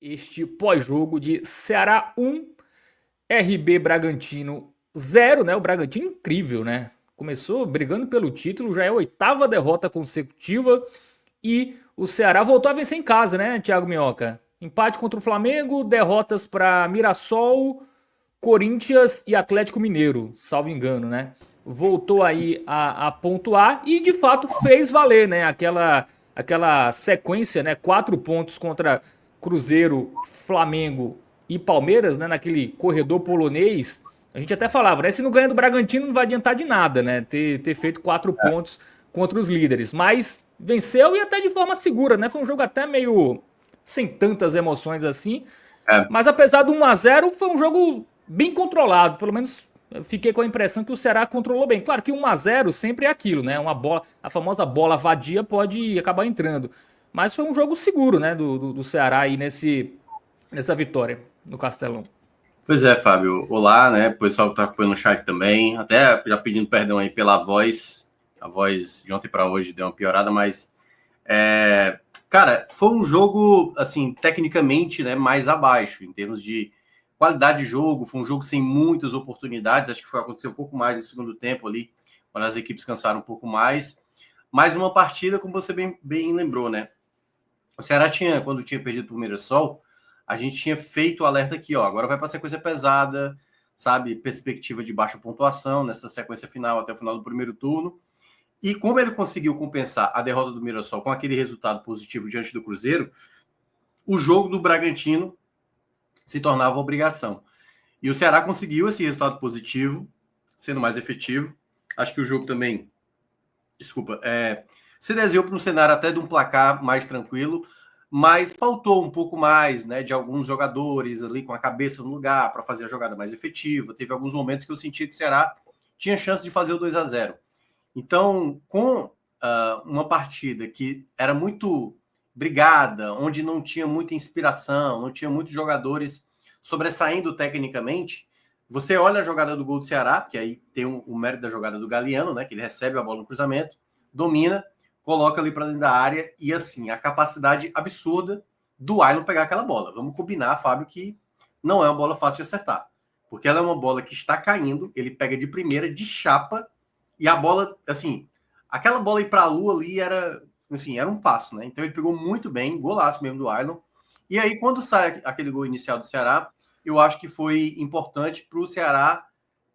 este pós-jogo de Ceará 1, RB Bragantino 0, né? O Bragantino incrível, né? Começou brigando pelo título, já é a 8ª derrota consecutiva e o Ceará voltou a vencer em casa, né, Thiago Minhoca? Empate contra o Flamengo, derrotas para Mirassol, Corinthians e Atlético Mineiro, salvo engano, né? Voltou aí a pontuar e de fato fez valer, né? Aquela sequência, né? 4 pontos contra Cruzeiro, Flamengo e Palmeiras, né? Naquele corredor polonês. A gente até falava, né? Se não ganha do Bragantino não vai adiantar de nada, né? Ter feito 4 pontos contra os líderes. Mas venceu e até de forma segura, né? Foi um jogo até meio sem tantas emoções assim. É, Mas apesar do 1-0, foi um jogo bem controlado. Pelo menos eu fiquei com a impressão que o Ceará controlou bem. Claro que 1-0 sempre é aquilo, né? Uma bola, a famosa bola vadia pode acabar entrando. Mas foi um jogo seguro, né? Do Ceará aí nessa vitória no Castelão. pois é, Fábio. Olá, né? O pessoal que tá acompanhando no chat também. Até já pedindo perdão aí pela voz. A voz de ontem para hoje deu uma piorada, mas cara, foi um jogo assim, tecnicamente, né, mais abaixo em termos de qualidade de jogo. Foi um jogo sem muitas oportunidades. Acho que foi acontecer um pouco mais no segundo tempo ali, quando as equipes cansaram um pouco mais. Mais uma partida, como você bem lembrou, né? O Ceará tinha, quando tinha perdido para o Mirassol, a gente tinha feito o alerta aqui, ó, agora vai para sequência pesada, sabe? Perspectiva de baixa pontuação nessa sequência final até o final do primeiro turno. E como ele conseguiu compensar a derrota do Mirassol com aquele resultado positivo diante do Cruzeiro, o jogo do Bragantino se tornava obrigação. E o Ceará conseguiu esse resultado positivo, sendo mais efetivo. Acho que o jogo também, desculpa, se desenhou para um cenário até de um placar mais tranquilo, mas faltou um pouco mais, né, de alguns jogadores ali com a cabeça no lugar para fazer a jogada mais efetiva. Teve alguns momentos que eu senti que o Ceará tinha chance de fazer o 2-0. Então, com uma partida que era muito brigada, onde não tinha muita inspiração, não tinha muitos jogadores sobressaindo tecnicamente, você olha a jogada do gol do Ceará, que aí tem o mérito da jogada do Galeano, né, que ele recebe a bola no cruzamento, domina, coloca ali para dentro da área e assim, a capacidade absurda do Ailon pegar aquela bola. Vamos combinar, Fábio, que não é uma bola fácil de acertar, porque ela é uma bola que está caindo, ele pega de primeira, de chapa, e a bola, assim, aquela bola ir para a lua ali era, assim, era um passo, né? Então ele pegou muito bem, golaço mesmo do Ailon. E aí, quando sai aquele gol inicial do Ceará, eu acho que foi importante para o Ceará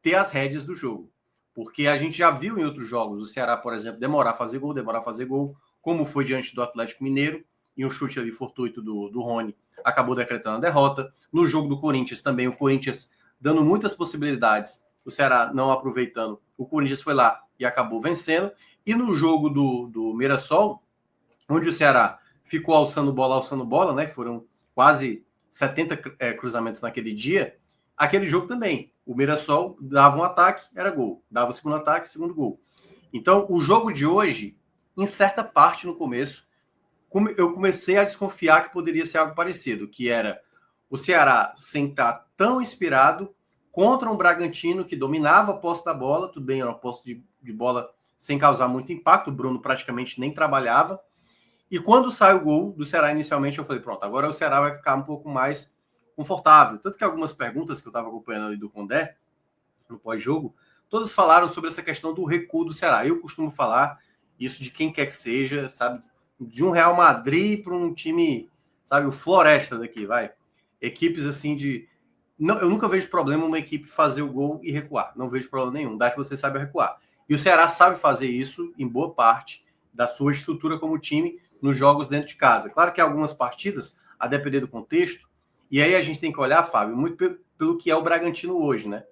ter as rédeas do jogo. Porque a gente já viu em outros jogos o Ceará, por exemplo, demorar a fazer gol, como foi diante do Atlético Mineiro, e um chute ali fortuito do Rony acabou decretando a derrota. No jogo do Corinthians também, o Corinthians dando muitas possibilidades, o Ceará não aproveitando, o Corinthians foi lá e acabou vencendo. E no jogo do Mirassol, onde o Ceará ficou alçando bola, né? Foram quase 70 cruzamentos naquele dia. Aquele jogo também. O Mirassol dava um ataque, era gol. Dava o segundo ataque, segundo gol. Então, o jogo de hoje, em certa parte no começo, eu comecei a desconfiar que poderia ser algo parecido, que era o Ceará sem estar tão inspirado contra um Bragantino que dominava a posse da bola, tudo bem, era uma posse de bola sem causar muito impacto, o Bruno praticamente nem trabalhava, e quando sai o gol do Ceará inicialmente, eu falei, pronto, agora o Ceará vai ficar um pouco mais confortável. Tanto que algumas perguntas que eu estava acompanhando ali do Condé, no pós-jogo, todas falaram sobre essa questão do recuo do Ceará. Eu costumo falar isso de quem quer que seja, sabe? De um Real Madrid para um time, sabe, o Floresta daqui, vai. Equipes assim de... Não, eu nunca vejo problema uma equipe fazer o gol e recuar. Não vejo problema nenhum. Dá que você sabe recuar. E o Ceará sabe fazer isso em boa parte da sua estrutura como time nos jogos dentro de casa. Claro que algumas partidas, a depender do contexto, e aí a gente tem que olhar, Fábio, muito pelo que é o Bragantino hoje, né?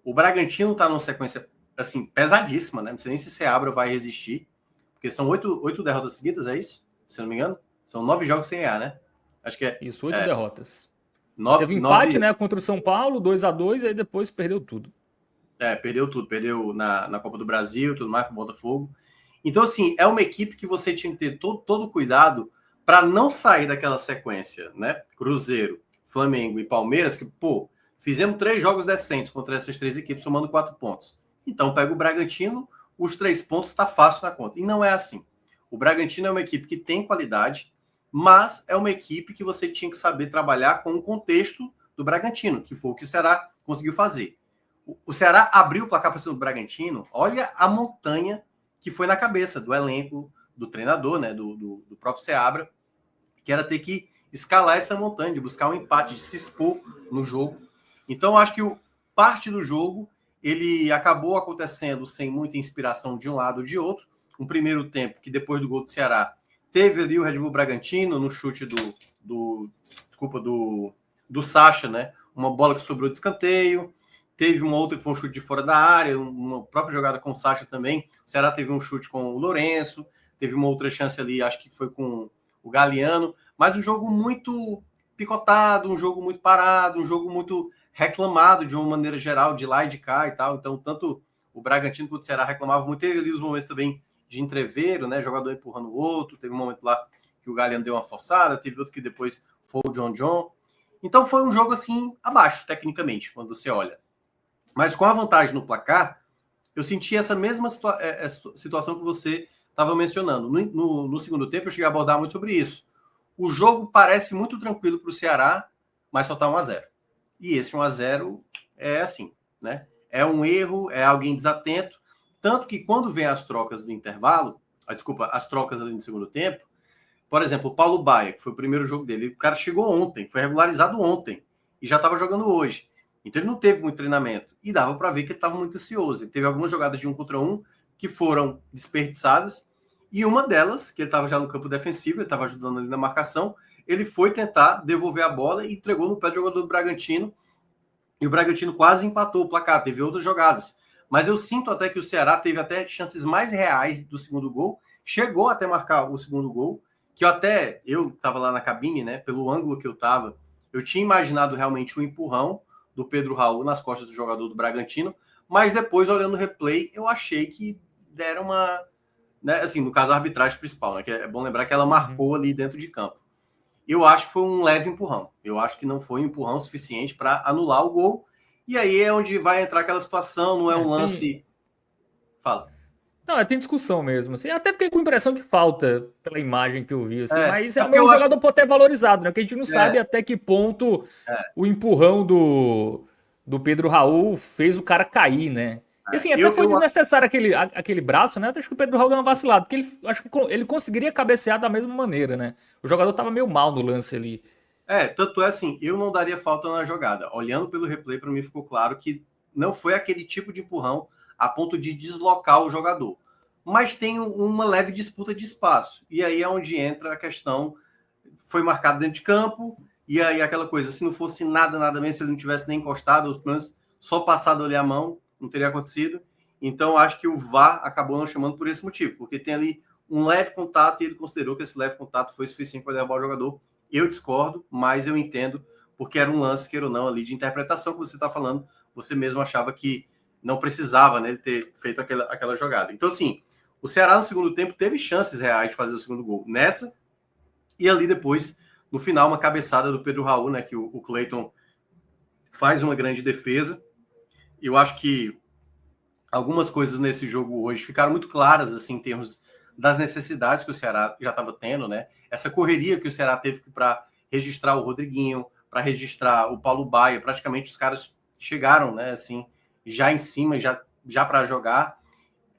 O Bragantino está numa sequência assim, pesadíssima, né? Não sei nem se Seabra vai resistir, porque são 8 derrotas seguidas, é isso? Se não me engano? São 9 jogos sem ganhar, né? Acho que Isso, 8 derrotas. nove, Teve um empate, nove né, contra o São Paulo, 2-2, aí depois perdeu tudo. perdeu tudo, perdeu na Copa do Brasil, tudo mais com o Botafogo. Então, assim, é uma equipe que você tinha que ter todo cuidado para não sair daquela sequência, né? Cruzeiro, Flamengo e Palmeiras, que, pô, fizemos 3 jogos decentes contra essas 3 equipes, somando 4 pontos. Então, pega o Bragantino, os 3 pontos está fácil na conta. E não é assim. O Bragantino é uma equipe que tem qualidade, mas é uma equipe que você tinha que saber trabalhar com o contexto do Bragantino, que foi o que o Ceará conseguiu fazer. O Ceará abriu o placar para cima do Bragantino, olha a montanha que foi na cabeça do elenco, do treinador, né, do próprio Seabra, que era ter que escalar essa montanha, de buscar um empate, de se expor no jogo. Então, acho que parte do jogo ele acabou acontecendo sem muita inspiração de um lado ou de outro. Um primeiro tempo que depois do gol do Ceará teve ali o Red Bull Bragantino no chute do Sacha, né? Uma bola que sobrou de escanteio. Teve uma outra que foi um chute de fora da área, uma própria jogada com o Sacha também. O Ceará teve um chute com o Lourenço, teve uma outra chance ali, acho que foi com o Galeano, mas um jogo muito picotado, um jogo muito parado, um jogo muito reclamado de uma maneira geral, de lá e de cá e tal. Então, tanto o Bragantino quanto o Ceará reclamavam muito. Teve ali os momentos também de entreveiro, né? Jogador empurrando o outro. Teve um momento lá que o Galeano deu uma forçada, teve outro que depois foi o John. Então, foi um jogo assim, abaixo, tecnicamente, quando você olha. Mas com a vantagem no placar, eu senti essa mesma situação que você estava mencionando. No segundo tempo, eu cheguei a abordar muito sobre isso. O jogo parece muito tranquilo para o Ceará, mas só está 1-0. E esse 1-0 é assim, né? É um erro, é alguém desatento. Tanto que quando vem as trocas do intervalo, as trocas ali no segundo tempo, por exemplo, o Paulo Baia, que foi o primeiro jogo dele, o cara chegou ontem, foi regularizado ontem, e já estava jogando hoje. Então ele não teve muito treinamento. E dava para ver que ele estava muito ansioso. Ele teve algumas jogadas de 1 contra 1 que foram desperdiçadas. E uma delas, que ele estava já no campo defensivo, ele estava ajudando ali na marcação, ele foi tentar devolver a bola e entregou no pé do jogador do Bragantino. E o Bragantino quase empatou o placar. Teve outras jogadas. Mas eu sinto até que o Ceará teve até chances mais reais do segundo gol. Chegou até marcar o segundo gol. Que eu estava lá na cabine, né? Pelo ângulo que eu estava, eu tinha imaginado realmente um empurrão do Pedro Raul nas costas do jogador do Bragantino, mas depois, olhando o replay, eu achei que deram uma... Né, assim, no caso, a arbitragem principal, né? Que é bom lembrar que ela marcou ali dentro de campo. Eu acho que foi um leve empurrão. Eu acho que não foi um empurrão suficiente para anular o gol. E aí é onde vai entrar aquela situação, não é um lance... Fala. Não, tem discussão mesmo, assim. Até fiquei com impressão de falta pela imagem que eu vi, assim. Mas É porque realmente o eu acho jogador pode ter valorizado, né? Porque a gente não que... sabe até que ponto o empurrão do Pedro Raul fez o cara cair, né? E assim, até foi desnecessário aquele braço, né? Acho que o Pedro Raul deu uma vacilada, porque acho que ele conseguiria cabecear da mesma maneira, né? O jogador tava meio mal no lance ali. Tanto é assim, eu não daria falta na jogada. Olhando pelo replay, para mim ficou claro que não foi aquele tipo de empurrão a ponto de deslocar o jogador. Mas tem uma leve disputa de espaço. E aí é onde entra a questão, foi marcado dentro de campo, e aí aquela coisa, se não fosse nada mesmo, se ele não tivesse nem encostado, ou pelo menos só passado ali a mão, não teria acontecido. Então acho que o VAR acabou não chamando por esse motivo, porque tem ali um leve contato e ele considerou que esse leve contato foi suficiente para derrubar o jogador. Eu discordo, mas eu entendo, porque era um lance, queira ou não, ali de interpretação que você está falando. Você mesmo achava que não precisava, né, ter feito aquela jogada. Então, assim, o Ceará no segundo tempo teve chances reais de fazer o segundo gol nessa, e ali depois, no final, uma cabeçada do Pedro Raul, né, que o Cleiton faz uma grande defesa. Eu acho que algumas coisas nesse jogo hoje ficaram muito claras, assim, em termos das necessidades que o Ceará já estava tendo, né? Essa correria que o Ceará teve para registrar o Rodriguinho, para registrar o Paulo Baia, praticamente os caras chegaram, né, assim, já em cima, já para jogar,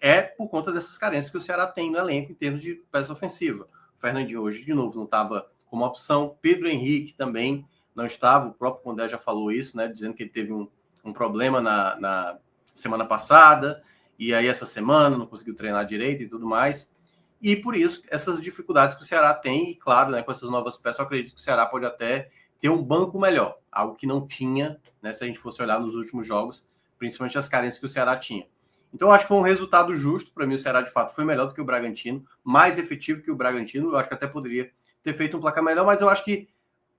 é por conta dessas carências que o Ceará tem no elenco em termos de peça ofensiva. O Fernandinho hoje, de novo, não estava como opção. Pedro Henrique também não estava. O próprio Condé já falou isso, né, dizendo que ele teve um problema na semana passada, e aí essa semana não conseguiu treinar direito e tudo mais. E por isso, essas dificuldades que o Ceará tem, e claro, né, com essas novas peças, eu acredito que o Ceará pode até ter um banco melhor, algo que não tinha, né, se a gente fosse olhar nos últimos jogos, principalmente as carências que o Ceará tinha. Então, eu acho que foi um resultado justo. Para mim, o Ceará, de fato, foi melhor do que o Bragantino, mais efetivo que o Bragantino. Eu acho que até poderia ter feito um placar melhor, mas eu acho que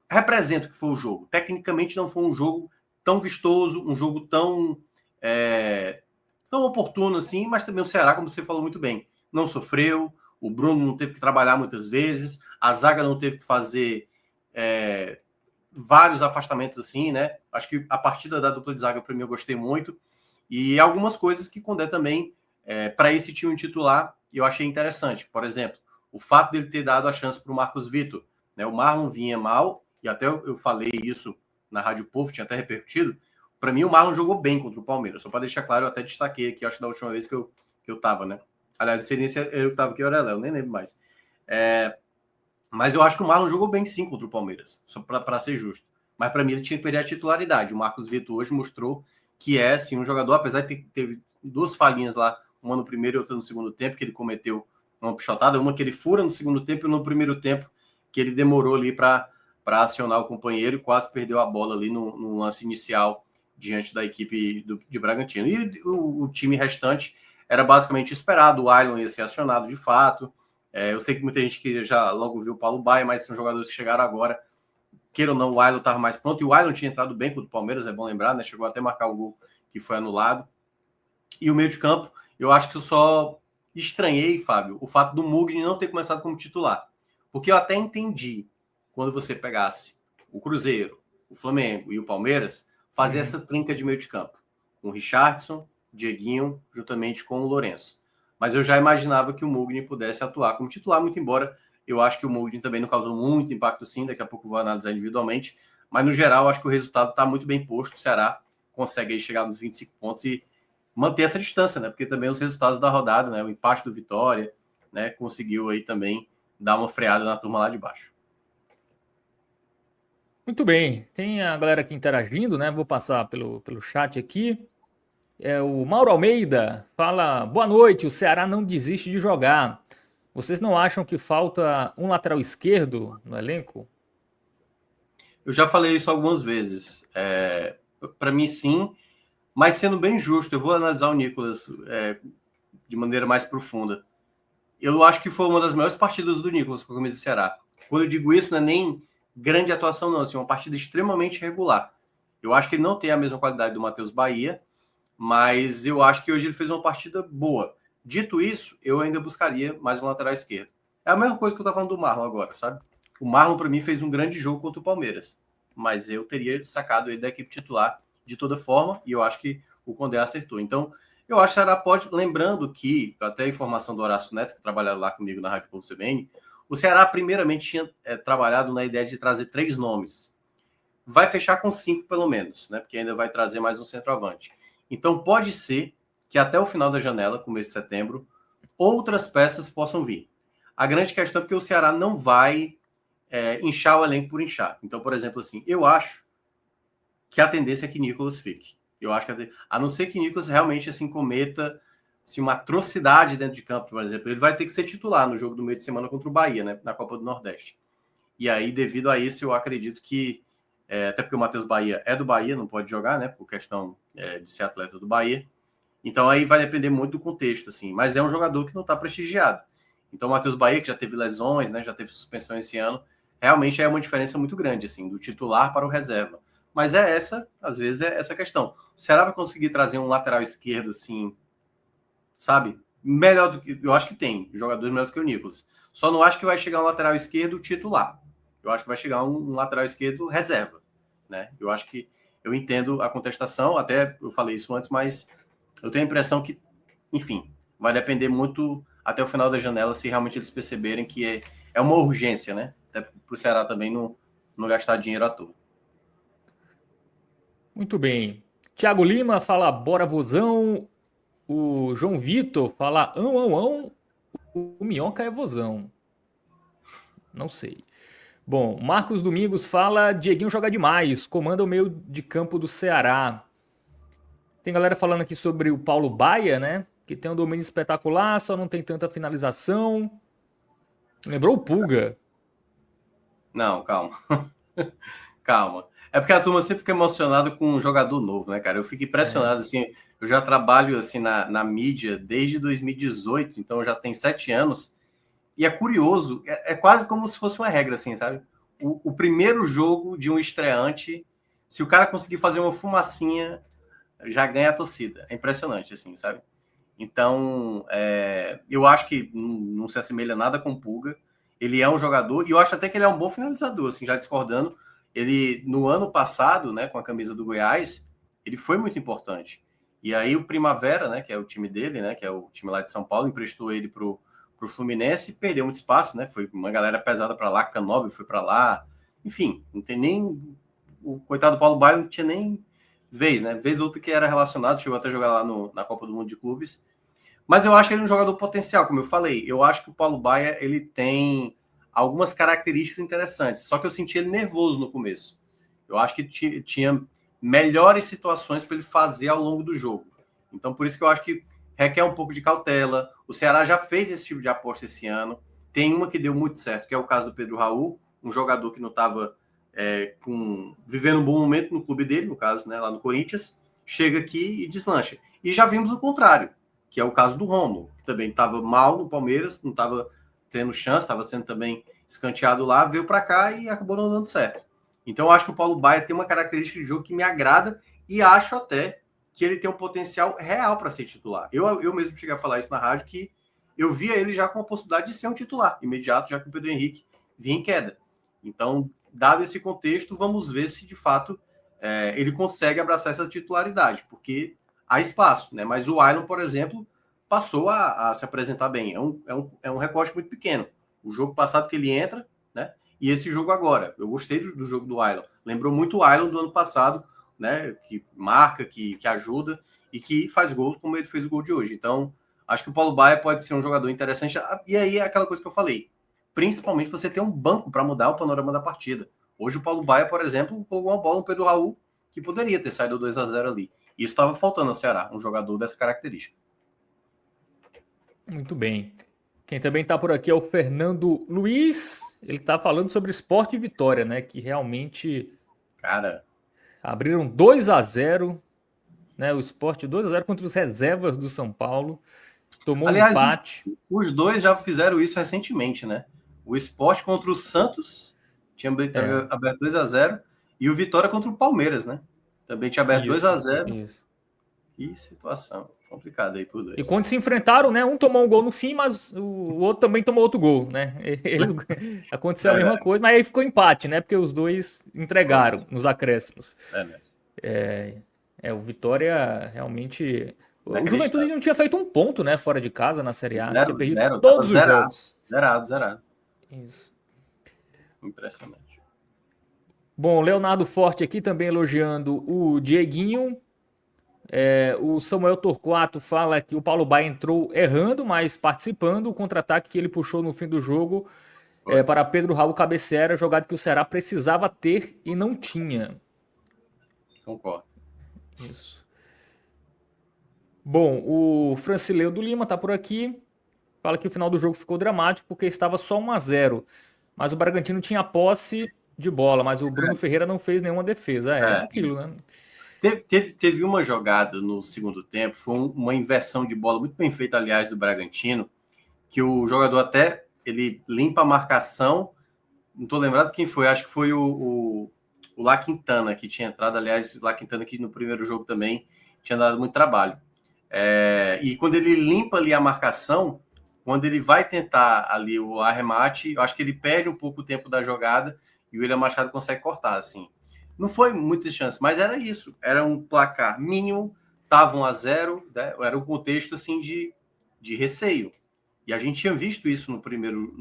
representa o que foi o jogo. Tecnicamente, não foi um jogo tão vistoso, um jogo tão oportuno assim, mas também o Ceará, como você falou muito bem, não sofreu, o Bruno não teve que trabalhar muitas vezes, a zaga não teve que fazer vários afastamentos assim, né? Acho que a partida da dupla de zaga, para mim, eu gostei muito. E algumas coisas que Condé também, para esse time titular, eu achei interessante. Por exemplo, o fato dele ter dado a chance para o Marcos Vitor, né? O Marlon vinha mal, e até eu falei isso na Rádio Povo, tinha até repercutido. Para mim, o Marlon jogou bem contra o Palmeiras. Só para deixar claro, eu até destaquei aqui, acho que da última vez que eu tava, né? Aliás, não sei nem se eu tava aqui ou era Léo, nem lembro mais. Mas eu acho que o Marlon jogou bem sim contra o Palmeiras, só para ser justo. Mas para mim ele tinha que perder a titularidade. O Marcos Vitor hoje mostrou que é sim um jogador, apesar de ter duas falhinhas lá, uma no primeiro e outra no segundo tempo, que ele cometeu uma pichotada, uma que ele fura no segundo tempo e no primeiro tempo que ele demorou ali para acionar o companheiro e quase perdeu a bola ali no lance inicial diante da equipe de Bragantino. E o time restante era basicamente esperado, o Ailon ia ser acionado de fato. Eu sei que muita gente que já logo viu o Paulo Baia, mas são jogadores que chegaram agora. Queira ou não, o Ailon estava mais pronto. E o Ailon tinha entrado bem contra o Palmeiras, é bom lembrar, né? Chegou até a marcar o gol que foi anulado. E o meio de campo, eu acho que eu só estranhei, Fábio, o fato do Mugni não ter começado como titular. Porque eu até entendi quando você pegasse o Cruzeiro, o Flamengo e o Palmeiras, fazer essa trinca de meio de campo. Com o Richarlison, Dieguinho, juntamente com o Lourenço. Mas eu já imaginava que o Mugni pudesse atuar como titular, muito embora eu acho que o Mugni também não causou muito impacto sim, daqui a pouco eu vou analisar individualmente, mas no geral acho que o resultado está muito bem posto, o Ceará consegue aí chegar nos 25 pontos e manter essa distância, né? Porque também os resultados da rodada, né? O empate do Vitória, né? Conseguiu aí também dar uma freada na turma lá de baixo. Muito bem, tem a galera aqui interagindo, né? Vou passar pelo chat aqui. O Mauro Almeida fala: boa noite, o Ceará não desiste de jogar. Vocês não acham que falta um lateral esquerdo no elenco? Eu já falei isso algumas vezes. Para mim, sim, mas sendo bem justo, eu vou analisar o Nicolas de maneira mais profunda. Eu acho que foi uma das melhores partidas do Nicolas com a camisa do Ceará. Quando eu digo isso, não é nem grande atuação, não. Assim, uma partida extremamente regular. Eu acho que ele não tem a mesma qualidade do Matheus Bahia, mas eu acho que hoje ele fez uma partida boa. Dito isso, eu ainda buscaria mais um lateral esquerdo. É a mesma coisa que eu estava falando do Marlon agora, sabe? O Marlon, para mim, fez um grande jogo contra o Palmeiras, mas eu teria sacado ele da equipe titular de toda forma, e eu acho que o Condé acertou. Então, eu acho que a pode, lembrando que, até a informação do Horácio Neto, que trabalha lá comigo na Rádio Povo CBN, o Ceará primeiramente tinha trabalhado na ideia de trazer 3 nomes. Vai fechar com 5 pelo menos, né? Porque ainda vai trazer mais um centroavante. Então pode ser que até o final da janela, começo de setembro, outras peças possam vir. A grande questão é porque o Ceará não vai inchar o elenco por inchar. Então, por exemplo, assim, eu acho que a tendência é que Nicolas fique. Eu acho que a não ser que Nicolas realmente assim cometa assim, uma atrocidade dentro de campo, por exemplo, ele vai ter que ser titular no jogo do meio de semana contra o Bahia, né, na Copa do Nordeste. E aí, devido a isso, eu acredito que até porque o Matheus Bahia é do Bahia, não pode jogar, né, por questão de ser atleta do Bahia. Então aí vai depender muito do contexto, assim. Mas é um jogador que não está prestigiado. Então o Matheus Bahia, que já teve lesões, né, já teve suspensão esse ano, realmente é uma diferença muito grande, assim, do titular para o reserva. Mas às vezes é essa questão. O Ceará vai conseguir trazer um lateral esquerdo, assim, sabe? Melhor do que. Eu acho que tem jogadores melhor do que o Nicolas. Só não acho que vai chegar um lateral esquerdo titular. Eu acho que vai chegar um lateral esquerdo reserva, né? Eu acho que eu entendo a contestação, até eu falei isso antes, mas eu tenho a impressão que, enfim, vai depender muito até o final da janela se realmente eles perceberem que é uma urgência, né? Até para o Ceará também não gastar dinheiro à toa. Muito bem. Thiago Lima fala: bora vozão. O João Vitor fala: ão, ão, ão. O Minhoca é vozão. Não sei. Bom, Marcos Domingos fala: Dieguinho joga demais, comanda o meio de campo do Ceará. Tem galera falando aqui sobre o Paulo Baia, né? Que tem um domínio espetacular, só não tem tanta finalização. Lembrou o Pulga. Não, calma. Calma. É porque a turma sempre fica emocionada com um jogador novo, né, cara? Eu fico impressionado, assim, eu já trabalho, assim, na mídia desde 2018, então já tem 7 anos, e é curioso, é quase como se fosse uma regra, assim, sabe? O primeiro jogo de um estreante, se o cara conseguir fazer uma fumacinha, já ganha a torcida. É impressionante, assim, sabe? Então, eu acho que não se assemelha nada com o Pulga. Ele é um jogador, e eu acho até que ele é um bom finalizador, assim, já discordando. Ele, no ano passado, né, com a camisa do Goiás, ele foi muito importante. E aí o Primavera, né, que é o time dele, né, que é o time lá de São Paulo, emprestou ele pro o Fluminense, perdeu muito espaço, né? Foi uma galera pesada para lá, Canóbio foi para lá, enfim, não tem nem o coitado do Paulo Baier não tinha nem vez, né? Vez outra que era relacionado, chegou até a jogar lá na Copa do Mundo de Clubes. Mas eu acho ele um jogador potencial, como eu falei. Eu acho que o Paulo Baier, ele tem algumas características interessantes. Só que eu senti ele nervoso no começo. Eu acho que tinha melhores situações para ele fazer ao longo do jogo. Então, por isso que eu acho que requer um pouco de cautela. O Ceará já fez esse tipo de aposta esse ano. Tem uma que deu muito certo, que é o caso do Pedro Raul, um jogador que não estava vivendo um bom momento no clube dele, no caso, né, lá no Corinthians, chega aqui e deslancha. E já vimos o contrário, que é o caso do Rômulo, que também estava mal no Palmeiras, não estava tendo chance, estava sendo também escanteado lá, veio para cá e acabou não dando certo. Então, eu acho que o Paulo Baier tem uma característica de jogo que me agrada e acho até que ele tem um potencial real para ser titular. Eu mesmo cheguei a falar isso na rádio, que eu via ele já com a possibilidade de ser um titular imediato, já que o Pedro Henrique vinha em queda. Então, dado esse contexto, vamos ver se de fato ele consegue abraçar essa titularidade, porque há espaço, né? Mas o Ailon, por exemplo, passou a se apresentar bem. É um recorte muito pequeno. O jogo passado que ele entra, né? E esse jogo agora. Eu gostei do jogo do Ailon. Lembrou muito o Ailon do ano passado, né? Que marca, que ajuda e que faz gols como ele fez o gol de hoje. Então, acho que o Paulo Baier pode ser um jogador interessante. E aí é aquela coisa que eu falei. Principalmente você ter um banco para mudar o panorama da partida. Hoje o Paulo Baier, por exemplo, colocou uma bola no Pedro Raul que poderia ter saído 2-0 ali. Isso estava faltando ao Ceará, um jogador dessa característica. Muito bem. Quem também está por aqui é o Fernando Luiz. Ele está falando sobre Sport e Vitória, né? Que realmente, cara, abriram 2-0, né? O Sport 2-0 contra os reservas do São Paulo. Tomou um aliás, empate. os dois já fizeram isso recentemente, né? O Sport contra o Santos tinha aberto 2-0 e o Vitória contra o Palmeiras, né? Também tinha aberto 2-0. Isso. Que situação complicada aí por dois. E quando se enfrentaram, né? Um tomou um gol no fim, mas o outro também tomou outro gol, né? Aconteceu a mesma coisa, mas aí ficou empate, né? Porque os dois entregaram nos acréscimos. O Vitória realmente. O Juventude não tinha feito um ponto, né? Fora de casa na Série A. Tinha perdido todos os jogos. Zerado. Isso. Impressionante. Bom, Leonardo Forte aqui também elogiando o Dieguinho. O Samuel Torquato fala que o Paulo Baier entrou errando, mas participando. O contra-ataque que ele puxou no fim do jogo para Pedro Raul cabecear, jogada que o Ceará precisava ter e não tinha. Concordo. Isso. Bom, o Francileu do Lima tá por aqui. Fala que o final do jogo ficou dramático porque estava só 1-0. Mas o Bragantino tinha posse de bola, mas o Bruno Ferreira não fez nenhuma defesa. É aquilo, né? Teve uma jogada no segundo tempo, foi uma inversão de bola muito bem feita, aliás, do Bragantino, que o jogador até ele limpa a marcação. Não estou lembrado quem foi, acho que foi o La Quintana que tinha entrado. Aliás, o La Quintana que no primeiro jogo também tinha dado muito trabalho. E quando ele limpa ali a marcação, quando ele vai tentar ali o arremate, eu acho que ele perde um pouco o tempo da jogada e o William Machado consegue cortar, assim. Não foi muita chance, mas era isso. Era um placar mínimo, estava 1-0, né? Era um contexto assim de receio. E a gente tinha visto isso no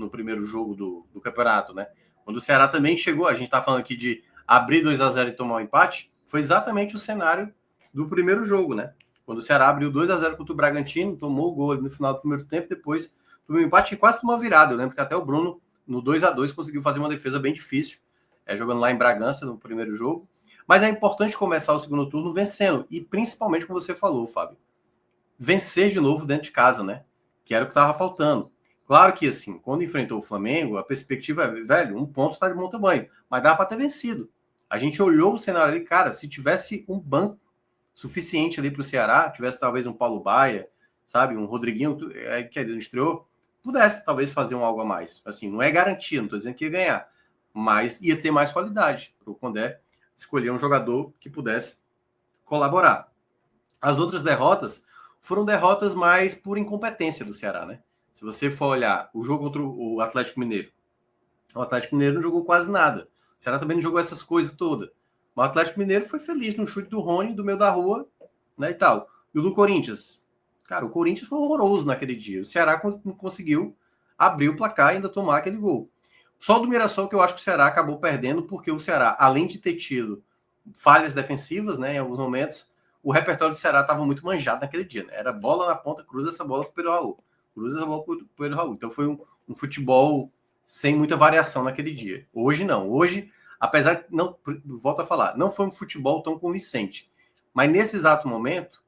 primeiro jogo do campeonato, né? Quando o Ceará também chegou, a gente está falando aqui de abrir 2-0 e tomar um empate, foi exatamente o cenário do primeiro jogo, né? Quando o Ceará abriu 2-0 contra o Bragantino, tomou o gol no final do primeiro tempo, depois tomou um empate e quase tomou uma virada. Eu lembro que até o Bruno, no 2-2, conseguiu fazer uma defesa bem difícil, jogando lá em Bragança no primeiro jogo. Mas é importante começar o segundo turno vencendo, e principalmente como você falou, Fábio, vencer de novo dentro de casa, né? Que era o que estava faltando. Claro que, assim, quando enfrentou o Flamengo, a perspectiva é, velho, um ponto está de bom tamanho, mas dá para ter vencido. A gente olhou o cenário ali, cara, se tivesse um banco suficiente ali para o Ceará, tivesse talvez um Paulo Baier, sabe, um Rodriguinho, que não estreou, pudesse talvez fazer um algo a mais. Assim, não é garantia, não estou dizendo que ia ganhar, mas ia ter mais qualidade para o Condé escolher um jogador que pudesse colaborar. As outras derrotas foram derrotas mais por incompetência do Ceará, né? Se você for olhar o jogo contra o Atlético Mineiro, o Atlético Mineiro não jogou quase nada. O Ceará também não jogou essas coisas todas. Mas o Atlético Mineiro foi feliz no chute do Rony, do meio da rua, né, e tal. E o do Corinthians? Cara, o Corinthians foi horroroso naquele dia. O Ceará não conseguiu abrir o placar e ainda tomar aquele gol. Só do Mirassol que eu acho que o Ceará acabou perdendo, porque o Ceará, além de ter tido falhas defensivas, né, em alguns momentos, o repertório do Ceará estava muito manjado naquele dia, né? Era bola na ponta, cruza essa bola para o Pedro Raul. Cruza essa bola para o Pedro Raul. Então foi um futebol sem muita variação naquele dia. Hoje não. Hoje, apesar de não, volto a falar, não foi um futebol tão convincente. Mas nesse exato momento,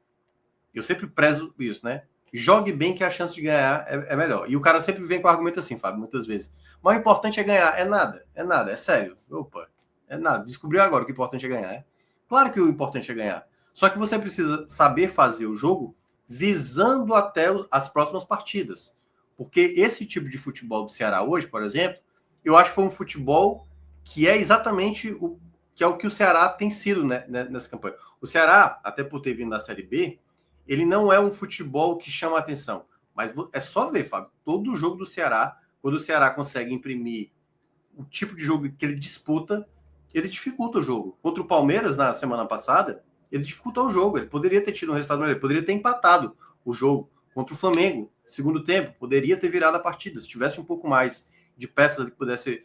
eu sempre prezo isso, né? Jogue bem que a chance de ganhar é melhor. E o cara sempre vem com o argumento assim, Fábio, muitas vezes. Mas o importante é ganhar. É nada, é sério. Opa, é nada. Descobriu agora que o importante é ganhar. Claro que o importante é ganhar. Só que você precisa saber fazer o jogo visando até as próximas partidas. Porque esse tipo de futebol do Ceará hoje, por exemplo, eu acho que foi um futebol que é exatamente o que o Ceará tem sido, né, nessa campanha. O Ceará, até por ter vindo da Série B, ele não é um futebol que chama a atenção. Mas é só ver, Fábio, todo o jogo do Ceará, quando o Ceará consegue imprimir o tipo de jogo que ele disputa, ele dificulta o jogo. Contra o Palmeiras, na semana passada, ele dificultou o jogo. Ele poderia ter tido um resultado melhor, ele poderia ter empatado o jogo. Contra o Flamengo, segundo tempo, poderia ter virado a partida. Se tivesse um pouco mais de peças que pudesse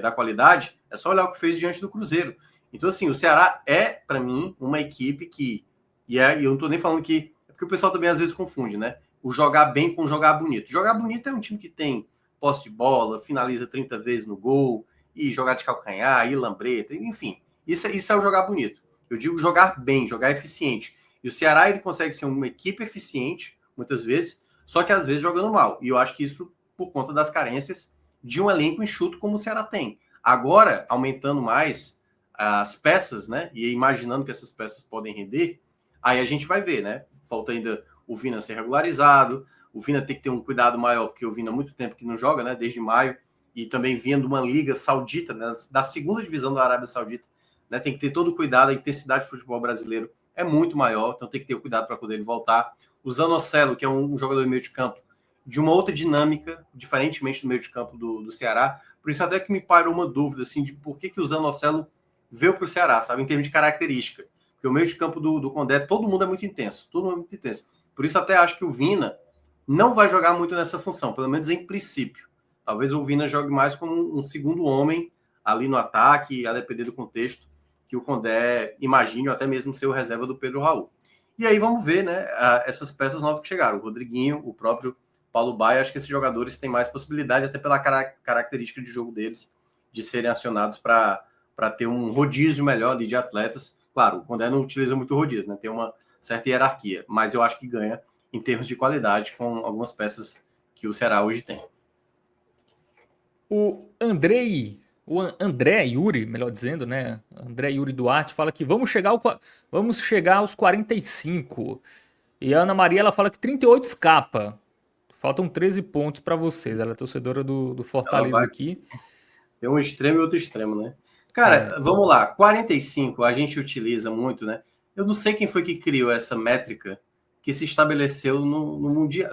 dar qualidade, é só olhar o que fez diante do Cruzeiro. Então, assim, o Ceará é, para mim, uma equipe que... E eu não estou nem falando que... É porque o pessoal também às vezes confunde, né? O jogar bem com jogar bonito. Jogar bonito é um time que tem posse de bola, finaliza 30 vezes no gol, e jogar de calcanhar, e lambreta, enfim. Isso é o jogar bonito. Eu digo jogar bem, jogar eficiente. E o Ceará, ele consegue ser uma equipe eficiente, muitas vezes, só que às vezes jogando mal. E eu acho que isso por conta das carências de um elenco enxuto como o Ceará tem. Agora, aumentando mais as peças, né, e imaginando que essas peças podem render, aí a gente vai ver, né? Falta ainda o Vina ser regularizado, o Vina tem que ter um cuidado maior, porque o Vina há muito tempo que não joga, né? Desde maio, e também vindo uma liga saudita, né, da segunda divisão da Arábia Saudita, né? Tem que ter todo o cuidado, a intensidade do futebol brasileiro é muito maior, então tem que ter o cuidado para poder ele voltar. O Zanocelo, que é um jogador de meio de campo, de uma outra dinâmica, diferentemente do meio de campo do Ceará. Por isso até que me parou uma dúvida, assim, de por que o Zanocelo veio para o Ceará, sabe? Em termos de característica. Porque o meio de campo do Condé, todo mundo é muito intenso. Todo mundo é muito intenso. Por isso até acho que o Vina não vai jogar muito nessa função, pelo menos em princípio. Talvez o Vina jogue mais como um segundo homem ali no ataque, a depender do contexto que o Condé imagine, ou até mesmo ser o reserva do Pedro Raul. E aí vamos ver, né, essas peças novas que chegaram. O Rodriguinho, o próprio Paulo Baia, acho que esses jogadores têm mais possibilidade, até pela característica de jogo deles, de serem acionados para ter um rodízio melhor ali de atletas. Claro, o Condé não utiliza muito rodízio, né, tem uma certa hierarquia, mas eu acho que ganha em termos de qualidade com algumas peças que o Ceará hoje tem. O André Yuri, melhor dizendo, né? André Yuri Duarte fala que vamos chegar aos 45. E a Ana Maria ela fala que 38 escapa. Faltam 13 pontos para vocês. Ela é torcedora do Ela Fortaleza vai aqui. ter um extremo e outro extremo, né? Cara, vamos lá. 45 a gente utiliza muito, né? Eu não sei quem foi que criou essa métrica que se estabeleceu no mundial,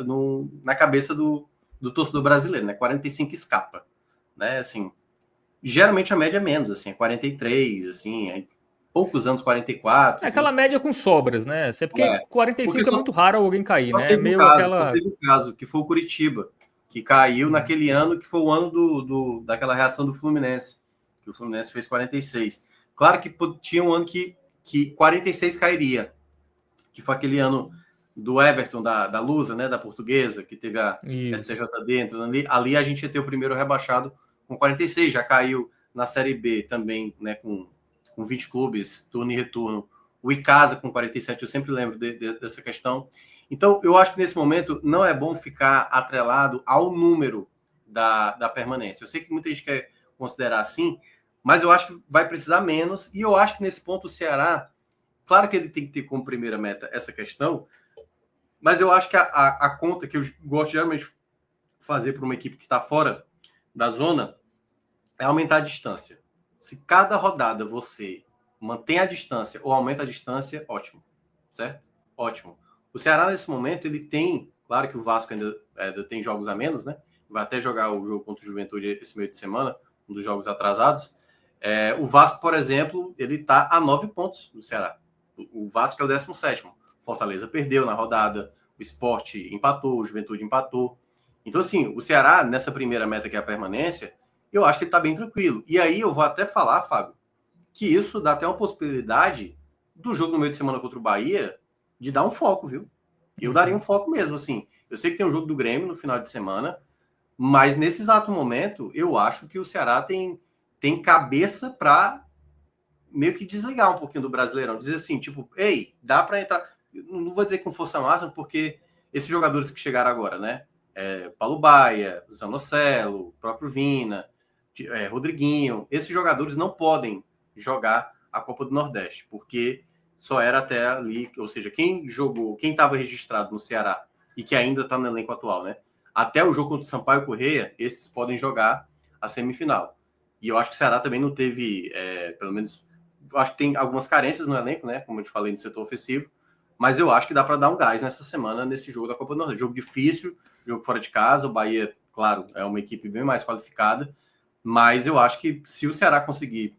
na cabeça do torcedor brasileiro, né? 45 escapa, né? Assim, geralmente a média é menos, assim, é 43, assim, é poucos anos 44, É assim. aquela média com sobras, né? É porque Porque 45 é muito raro alguém cair, só né? É teve um meio caso, só aquela. teve um caso, que foi o Curitiba, que caiu naquele ano que foi o ano daquela reação do Fluminense, que o Fluminense fez 46. Claro que tinha um ano que 46 cairia, que foi aquele ano do Everton, da Lusa, né, da Portuguesa, que teve a Isso. STJ dentro. Ali a gente ia ter o primeiro rebaixado com 46, já caiu na Série B também, né, com 20 clubes, turno e retorno. O Icasa com 47, eu sempre lembro dessa questão. Então, eu acho que nesse momento não é bom ficar atrelado ao número da permanência. Eu sei que muita gente quer considerar assim, mas eu acho que vai precisar menos, e eu acho que nesse ponto o Ceará, claro que ele tem que ter como primeira meta essa questão, mas eu acho que a conta que eu gosto geralmente de fazer para uma equipe que está fora da zona é aumentar a distância. Se cada rodada você mantém a distância ou aumenta a distância, ótimo, certo? Ótimo. O Ceará, nesse momento, ele tem, claro que o Vasco ainda tem jogos a menos, né? Vai até jogar o jogo contra o Juventude esse meio de semana, um dos jogos atrasados. O Vasco, por exemplo, ele está a 9 pontos do Ceará. O Vasco é o 17º. Fortaleza perdeu na rodada, o Sport empatou, o Juventude empatou. Então, assim, o Ceará, nessa primeira meta que é a permanência, eu acho que ele está bem tranquilo. E aí eu vou até falar, Fábio, que isso dá até uma possibilidade do jogo no meio de semana contra o Bahia de dar um foco, viu? Eu daria um foco mesmo, assim. Eu sei que tem um jogo do Grêmio no final de semana, mas nesse exato momento, eu acho que o Ceará tem cabeça para meio que desligar um pouquinho do Brasileirão. Dizer assim, tipo, ei, dá para entrar. Não vou dizer com força máxima, porque esses jogadores que chegaram agora, né? Paulo Baia, Zanocelo, próprio Vina, Rodriguinho, esses jogadores não podem jogar a Copa do Nordeste, porque só era até ali, ou seja, quem jogou, quem estava registrado no Ceará e que ainda está no elenco atual, né? Até o jogo contra o Sampaio Corrêa, esses podem jogar a semifinal. E eu acho que o Ceará também não teve, pelo menos, eu acho que tem algumas carências no elenco, né? Como eu te falei, no setor ofensivo, mas eu acho que dá para dar um gás nessa semana nesse jogo da Copa do Nordeste. Jogo difícil, jogo fora de casa, o Bahia, claro, é uma equipe bem mais qualificada, mas eu acho que se o Ceará conseguir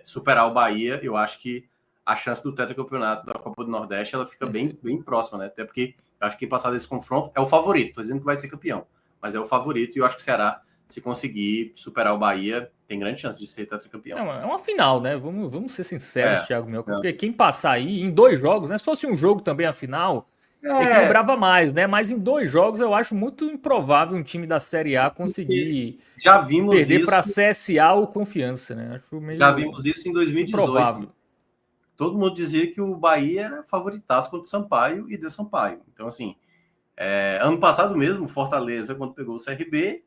superar o Bahia, eu acho que a chance do tetracampeonato da Copa do Nordeste ela fica bem, bem próxima, né? Até porque eu acho que quem passar desse confronto é o favorito. Estou dizendo que vai ser campeão, mas é o favorito e eu acho que o Ceará, se conseguir superar o Bahia, tem grande chance de ser tetracampeão. É uma final, né? Vamos ser sinceros, Thiago Melco, porque quem passar aí em 2 jogos, né? Se fosse um jogo também a final, equilibrava mais, né? Mas em 2 jogos eu acho muito improvável um time da Série A conseguir já vimos perder para isso, CSA ou Confiança, né? Acho meio já vimos isso em 2018. improvável. Todo mundo dizia que o Bahia era favoritaço contra o Sampaio e deu Sampaio. Então, assim, ano passado mesmo, Fortaleza, quando pegou o CRB,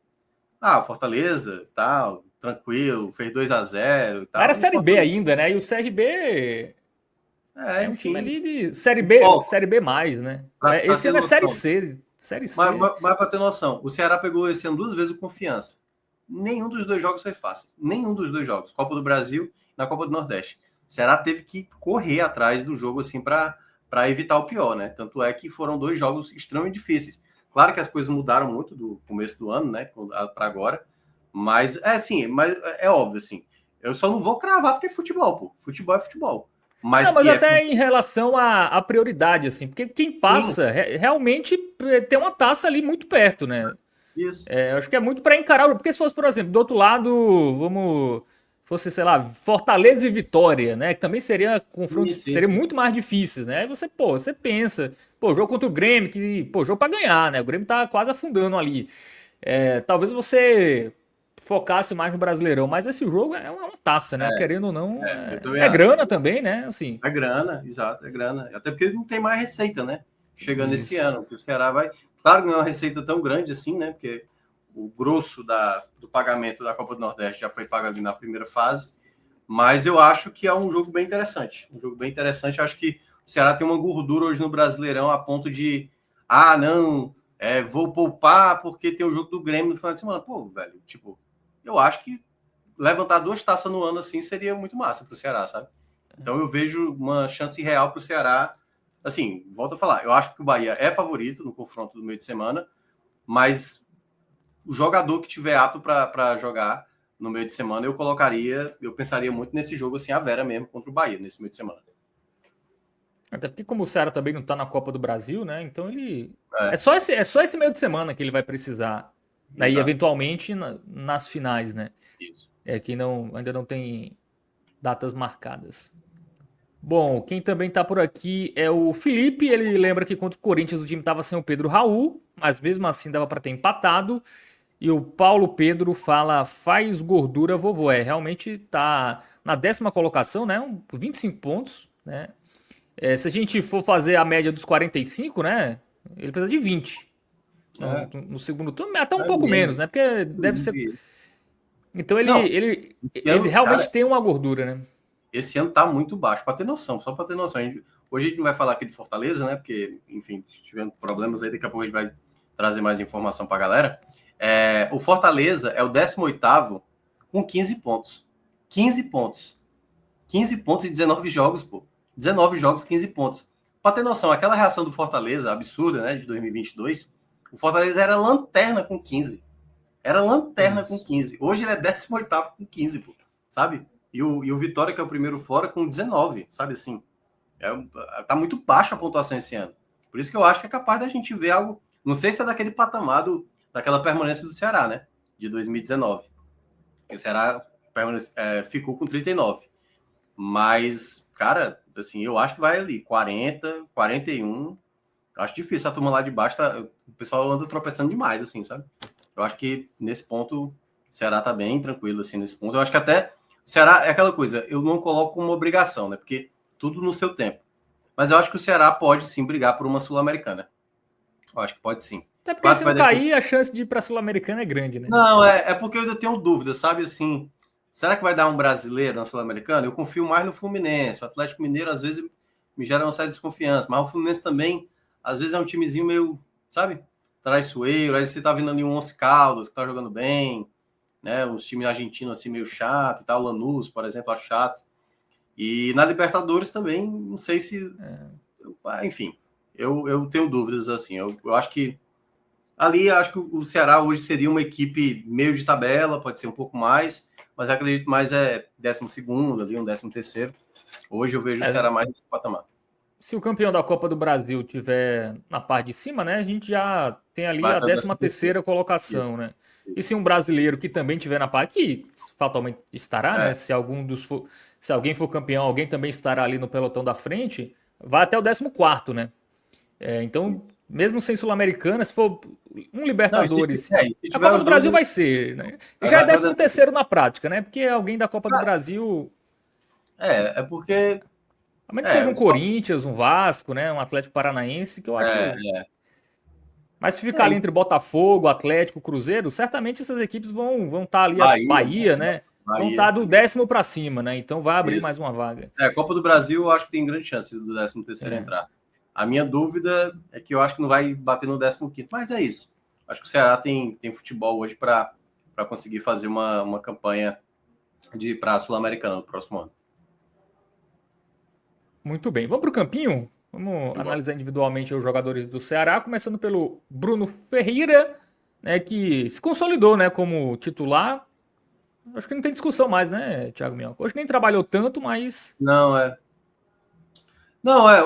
Fortaleza, tal, tranquilo, fez 2-0 e tal. Era Série B ainda, né? E o CRB é um time enfim. ali de Série B mais, né? Pra Esse ter ano é Série noção. C. Série C. Mas para ter noção, o Ceará pegou esse ano 2 vezes o Confiança. Nenhum dos 2 jogos foi fácil. Nenhum dos 2 jogos. Copa do Brasil e na Copa do Nordeste. O Ceará teve que correr atrás do jogo assim para evitar o pior, né? Tanto é que foram 2 jogos extremamente difíceis. Claro que as coisas mudaram muito do começo do ano, né, para agora, mas mas é óbvio assim. Eu só não vou cravar porque é futebol, pô. Futebol é futebol. Não, Mas mas que até em relação à prioridade, assim, porque quem sim, passa realmente tem uma taça ali muito perto, né? isso. Eu acho que é muito para encarar, porque se fosse, por exemplo, do outro lado, fosse, sei lá, Fortaleza e Vitória, né? Que também seria confrontos, seria Isso. muito mais difíceis, né? Aí você pensa, jogo contra o Grêmio, que, jogo para ganhar, né? O Grêmio tá quase afundando ali. Talvez você focasse mais no Brasileirão, mas esse jogo é uma taça, né? Querendo ou não, Eu também é acho. grana também, né? Assim. É grana, exato, é grana. Até porque não tem mais receita, né? Chegando esse Isso. ano, que o Ceará vai. Claro que não é uma receita tão grande assim, né? Porque o grosso do pagamento da Copa do Nordeste já foi pago ali na primeira fase. Mas eu acho que é um jogo bem interessante. Um jogo bem interessante. Eu acho que o Ceará tem uma gordura hoje no Brasileirão a ponto de. Não, vou poupar porque tem o jogo do Grêmio no final de semana. Pô, velho, tipo, eu acho que levantar 2 taças no ano assim seria muito massa pro Ceará, sabe? Então eu vejo uma chance real para o Ceará. Assim, volto a falar, eu acho que o Bahia é favorito no confronto do meio de semana, mas o jogador que tiver apto para jogar no meio de semana, eu pensaria muito nesse jogo assim, a Vera mesmo contra o Bahia, nesse meio de semana. Até porque como o Ceará também não tá na Copa do Brasil, né? Então ele É, é só esse meio de semana que ele vai precisar. Daí exato. eventualmente nas finais, né? Isso. Que ainda não tem datas marcadas. Bom, quem também tá por aqui é o Felipe. Ele lembra que contra o Corinthians o time tava sem o Pedro Raul, mas mesmo assim dava para ter empatado. E o Paulo Pedro fala: faz gordura, vovô. Realmente tá na 10ª colocação, né? 25 pontos, né? Se a gente for fazer a média dos 45, né? Ele precisa de 20 no segundo turno, até um pouco menos, né? Porque deve ser. Isso. Então Não, ele realmente tem uma gordura, né? esse ano tá muito baixo, para ter noção, só para ter noção. Hoje a gente não vai falar aqui de Fortaleza, né? Porque, enfim, tivemos problemas aí, daqui a pouco a gente vai trazer mais informação para a galera. O Fortaleza é o 18º com 15 pontos. 15 pontos. 15 pontos em 19 jogos, pô. 19 jogos, 15 pontos. Para ter noção, aquela reação do Fortaleza, absurda, né, de 2022, o Fortaleza era lanterna com 15. Era lanterna com Isso. 15. Hoje ele é 18º com 15, pô. Sabe? E o Vitória, que é o primeiro fora, com 19, sabe assim? Tá muito baixa a pontuação esse ano. Por isso que eu acho que é capaz da gente ver algo. Não sei se é daquele patamar daquela permanência do Ceará, né? De 2019. Que o Ceará ficou com 39. Mas, cara, assim, eu acho que vai ali, 40, 41. Acho difícil a turma lá de baixo, o pessoal anda tropeçando demais, assim, sabe? Eu acho que nesse ponto o Ceará tá bem tranquilo, assim, nesse ponto. Eu acho que até o Ceará é aquela coisa, eu não coloco como obrigação, né? Porque tudo no seu tempo. Mas eu acho que o Ceará pode sim brigar por uma Sul-Americana. Eu acho que pode sim. Até porque Claro se que não vai depender. cair, a chance de ir pra Sul-Americana é grande, né? Não, é porque eu ainda tenho dúvida, sabe? Assim, será que vai dar um brasileiro na Sul-Americana? Eu confio mais no Fluminense. O Atlético Mineiro, às vezes, me gera uma certa desconfiança. Mas o Fluminense também, às vezes, é um timezinho meio, sabe? Traiçoeiro. Aí você tá vendo ali um Once Caldas, que tá jogando bem, né? Uns times argentinos, assim, meio chato e tal. Lanús, por exemplo, acho chato. E na Libertadores também, não sei se... Enfim, eu tenho dúvidas, assim. Eu acho que ali, acho que o Ceará hoje seria uma equipe meio de tabela, pode ser um pouco mais, mas acredito mais 12º, ali, um 13º. Hoje eu vejo o É, Ceará mais nesse patamar. se o campeão da Copa do Brasil tiver na parte de cima, né, a gente já tem ali Vai a até o 13ª 13º. Isso, colocação, né? E isso. se um brasileiro que também tiver na parte, que fatalmente estará, né? É, Se alguém for campeão, alguém também estará ali no pelotão da frente, vai até o 14º, né? Então, mesmo sem Sul-Americana, se for um não, e Libertadores, se a tiver Copa os do dois, Brasil vai ser, né? Já vai é até o 13º 13º. na prática, né? Porque alguém da Copa do Brasil, É porque. a menos que É, seja um Corinthians, um Vasco, né? Um Atlético Paranaense, que eu acho. é, Mas se ficar ali e entre Botafogo, Atlético, Cruzeiro, certamente essas equipes vão estar ali, as Bahia, Bahia, né? Vão estar Bahia do também. 10º para cima, né? Então vai abrir Isso. mais uma vaga. Copa do Brasil, eu acho que tem grande chance do 13º É, entrar. A minha dúvida é que eu acho que não vai bater no 15º, mas é isso. Acho que o Ceará tem futebol hoje para conseguir fazer uma campanha para a Sul-Americana no próximo ano. muito bem. Vamos para o campinho? Vamos Simbora. analisar individualmente os jogadores do Ceará, começando pelo Bruno Ferreira, né, que se consolidou, né, como titular. Acho que não tem discussão mais, né, Thiago Minhoca? Hoje nem trabalhou tanto, mas Não,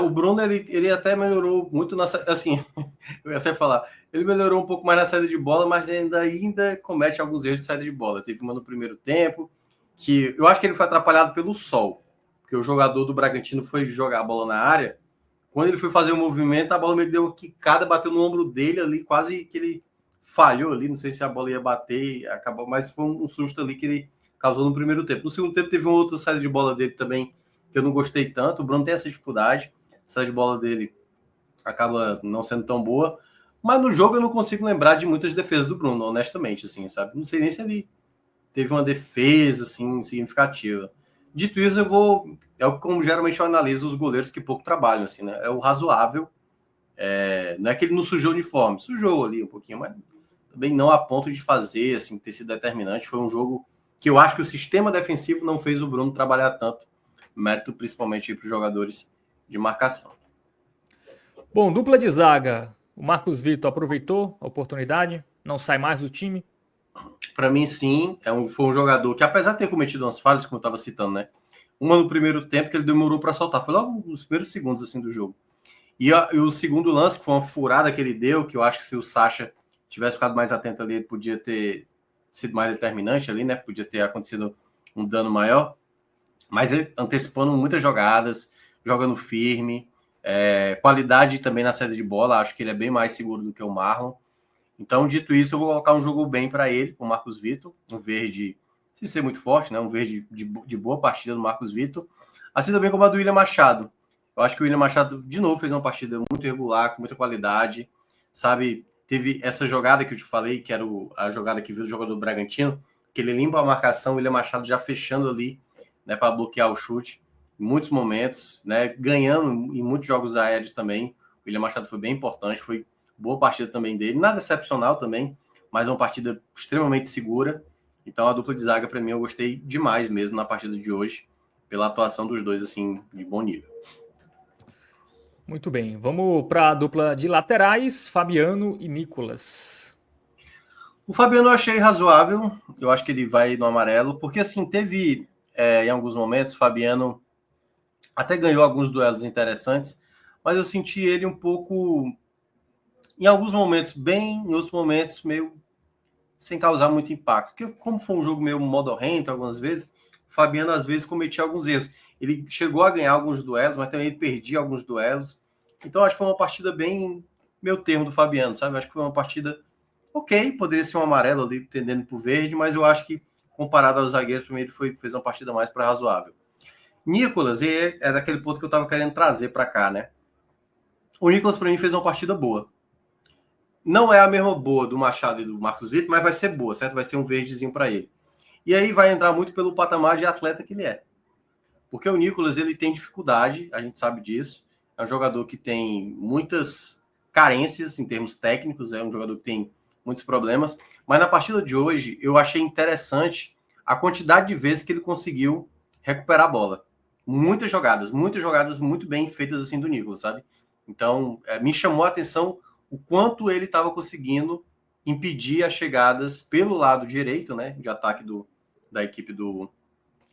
o Bruno, ele até melhorou muito assim, eu ia até falar, ele melhorou um pouco mais na saída de bola, mas ainda comete alguns erros de saída de bola. Teve uma no primeiro tempo, que eu acho que ele foi atrapalhado pelo sol, porque o jogador do Bragantino foi jogar a bola na área. Quando ele foi fazer o movimento, a bola meio que deu uma quicada, bateu no ombro dele ali, quase que ele falhou ali. Não sei se a bola ia bater, acabou, mas foi um susto ali que ele causou no primeiro tempo. No segundo tempo, teve uma outra saída de bola dele também, que eu não gostei tanto. O Bruno tem essa dificuldade, a saída de bola dele acaba não sendo tão boa. Mas no jogo eu não consigo lembrar de muitas defesas do Bruno, honestamente, assim, sabe? Não sei nem se ele teve uma defesa, assim, significativa. Dito isso, como geralmente eu analiso os goleiros que pouco trabalham, assim, né? É o razoável. Não é que ele não sujou o uniforme, sujou ali um pouquinho, mas também não a ponto de fazer, assim, ter sido determinante. Foi um jogo que eu acho que o sistema defensivo não fez o Bruno trabalhar tanto, mérito principalmente para os jogadores de marcação. bom, dupla de zaga. O Marcos Vitor aproveitou a oportunidade, não sai mais do time. Para mim, sim, foi um jogador que, apesar de ter cometido umas falhas, como eu estava citando, né? Uma no primeiro tempo que ele demorou para soltar, foi logo nos primeiros segundos assim do jogo. E o segundo lance, que foi uma furada que ele deu, que eu acho que se o Sacha tivesse ficado mais atento ali, ele podia ter sido mais determinante ali, né? Podia ter acontecido um dano maior. Mas ele antecipando muitas jogadas, jogando firme, qualidade também na saída de bola. Acho que ele é bem mais seguro do que o Marlon. Então, dito isso, eu vou colocar um jogo bem para ele, o Marcos Vitor, um verde, sem ser muito forte, né? Um verde de boa partida do Marcos Vitor. Assim também como a do William Machado. Eu acho que o William Machado, de novo, fez uma partida muito regular, com muita qualidade, sabe? Teve essa jogada que eu te falei, que era a jogada que viu o jogador do Bragantino, que ele limpa a marcação, o William Machado já fechando ali, né, para bloquear o chute, em muitos momentos, né? Ganhando em muitos jogos aéreos também. O William Machado foi bem importante, foi boa partida também dele, nada excepcional também, mas uma partida extremamente segura. Então a dupla de zaga, para mim, eu gostei demais mesmo na partida de hoje, pela atuação dos dois, assim, de bom nível. Muito bem, vamos para a dupla de laterais, Fabiano e Nicolas. O Fabiano eu achei razoável, eu acho que ele vai no amarelo, porque assim, teve em alguns momentos, o Fabiano até ganhou alguns duelos interessantes, mas eu senti ele um pouco em alguns momentos bem, em outros momentos meio sem causar muito impacto. Porque como foi um jogo meio modorrento algumas vezes, o Fabiano às vezes cometia alguns erros. Ele chegou a ganhar alguns duelos, mas também ele perdia alguns duelos. Então acho que foi uma partida bem meu termo do Fabiano, sabe? Acho que foi uma partida ok, poderia ser um amarelo ali, tendendo para o verde, mas eu acho que comparado aos zagueiros, para mim ele fez uma partida mais para razoável. Nicolas, é daquele ponto que eu estava querendo trazer para cá, né? O Nicolas, para mim, fez uma partida boa. Não é a mesma boa do Machado e do Marcos Vitor, mas vai ser boa, certo? Vai ser um verdezinho para ele. E aí vai entrar muito pelo patamar de atleta que ele é. Porque o Nicolas, ele tem dificuldade, a gente sabe disso. É um jogador que tem muitas carências em termos técnicos, é um jogador que tem muitos problemas. Mas na partida de hoje, eu achei interessante a quantidade de vezes que ele conseguiu recuperar a bola. Muitas jogadas muito bem feitas assim do Nicolas, sabe? Então, me chamou a atenção o quanto ele estava conseguindo impedir as chegadas pelo lado direito, né, de ataque da equipe do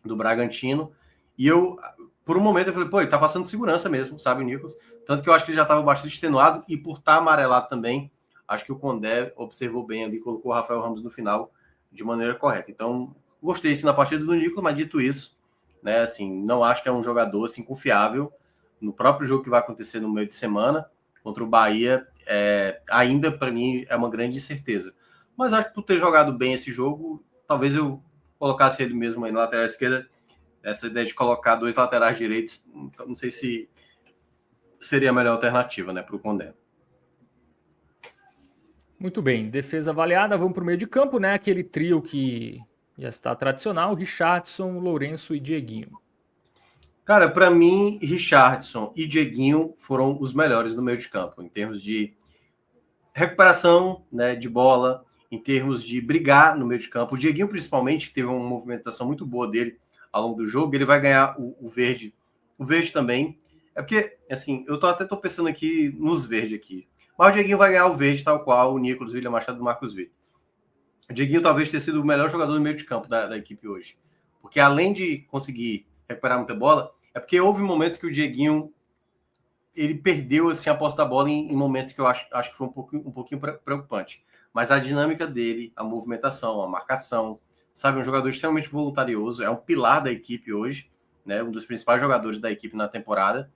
Bragantino. E eu, por um momento, eu falei, pô, ele tá passando segurança mesmo, sabe, o Nicolas? Tanto que eu acho que ele já estava bastante extenuado e por estar amarelado também, acho que o Condé observou bem ali, colocou o Rafael Ramos no final de maneira correta. Então, gostei isso na partida do Nicolas, mas dito isso, né, assim, não acho que é um jogador assim confiável no próprio jogo que vai acontecer no meio de semana contra o Bahia, ainda para mim é uma grande incerteza. Mas acho que por ter jogado bem esse jogo, talvez eu colocasse ele mesmo aí na lateral esquerda. Essa ideia de colocar dois laterais direitos, não sei se seria a melhor alternativa, né, para o Condé. Muito bem, defesa avaliada, vamos para o meio de campo, né? Aquele trio que já está tradicional, Richardson, Lourenço e Dieguinho. Cara, para mim, Richardson e Dieguinho foram os melhores no meio de campo, em termos de recuperação, né, de bola, em termos de brigar no meio de campo. O Dieguinho, principalmente, que teve uma movimentação muito boa dele ao longo do jogo, ele vai ganhar o verde. O verde também. É porque, assim, eu tô pensando aqui nos verdes aqui. Mas o Dieguinho vai ganhar o verde, tal qual o Nicolas, William Machado e o Marcos Vitor. O Dieguinho talvez tenha sido o melhor jogador no meio de campo da equipe hoje. Porque além de conseguir recuperar muita bola, é porque houve momentos que o Dieguinho ele perdeu assim, a posse da bola em momentos que eu acho que foi um pouquinho preocupante. Mas a dinâmica dele, a movimentação, a marcação, sabe, um jogador extremamente voluntarioso, é um pilar da equipe hoje, né, um dos principais jogadores da equipe na temporada.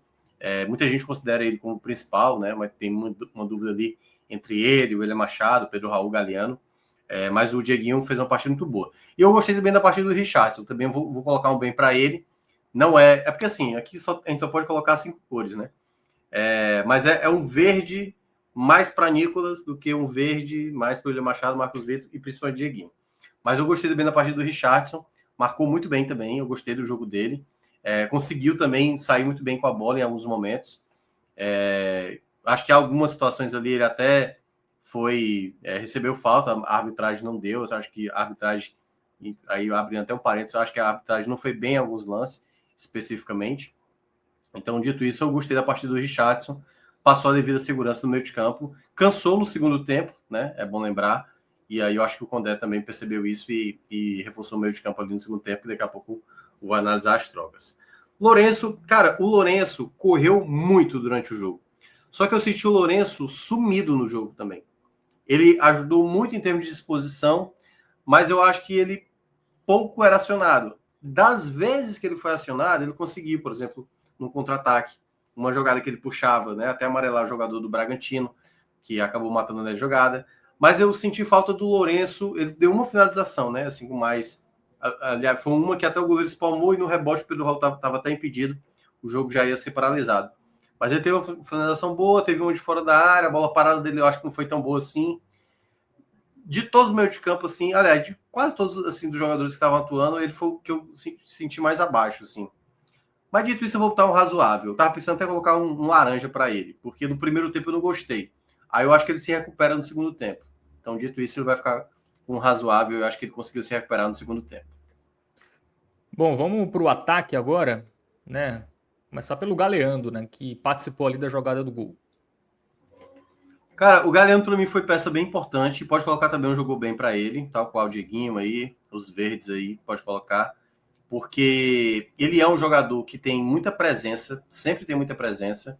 Muita gente considera ele como principal, né, mas tem uma dúvida ali entre ele, o William Machado, Pedro Raul Galeano. Mas o Dieguinho fez uma partida muito boa. E eu gostei bem da partida do Richardson, também vou colocar um bem para ele. Não é porque assim, aqui a gente só pode colocar 5 cores, né? Mas é um verde mais para Nicolas do que um verde mais para o William Machado, Marcos Vitor e principalmente Dieguinho. Mas eu gostei bem da partida do Richardson, marcou muito bem também, eu gostei do jogo dele. Conseguiu também sair muito bem com a bola em alguns momentos. Acho que algumas situações ali ele até recebeu falta, a arbitragem não deu. Eu acho que a arbitragem, aí abrindo até um parênteses, eu acho que a arbitragem não foi bem em alguns lances, especificamente. Então, dito isso, eu gostei da partida do Richardson, passou a devida segurança no meio de campo, cansou no segundo tempo, né? É bom lembrar. E aí eu acho que o Condé também percebeu isso e reforçou o meio de campo ali no segundo tempo, e daqui a pouco vou analisar as trocas. Lourenço, cara, o Lourenço correu muito durante o jogo. Só que eu senti o Lourenço sumido no jogo também. Ele ajudou muito em termos de disposição, mas eu acho que ele pouco era acionado. Das vezes que ele foi acionado, ele conseguiu, por exemplo, no contra-ataque, uma jogada que ele puxava, né, até amarelar o jogador do Bragantino, que acabou matando na jogada. Mas eu senti falta do Lourenço, ele deu uma finalização, né, assim, com mais... Aliás, foi uma que até o goleiro espalmou e no rebote o Pedro Raul estava até impedido, o jogo já ia ser paralisado. Mas ele teve uma finalização boa, teve uma de fora da área, a bola parada dele eu acho que não foi tão boa assim. De todos os meio de campo, assim, aliás, de quase todos assim, dos jogadores que estavam atuando, ele foi o que eu senti mais abaixo, assim. Mas dito isso, eu vou botar um razoável. Eu tava pensando até colocar um laranja para ele, porque no primeiro tempo eu não gostei. Aí eu acho que ele se recupera no segundo tempo. Então, dito isso, ele vai ficar com um razoável. Eu acho que ele conseguiu se recuperar no segundo tempo. Bom, vamos para o ataque agora, né? Começar pelo Galeando, né? Que participou ali da jogada do gol. Cara, o Galeano para mim foi peça bem importante. Pode colocar também um jogou bem para ele, tal qual o Dieguinho aí, os verdes aí, pode colocar. Porque ele é um jogador que tem muita presença, sempre tem muita presença.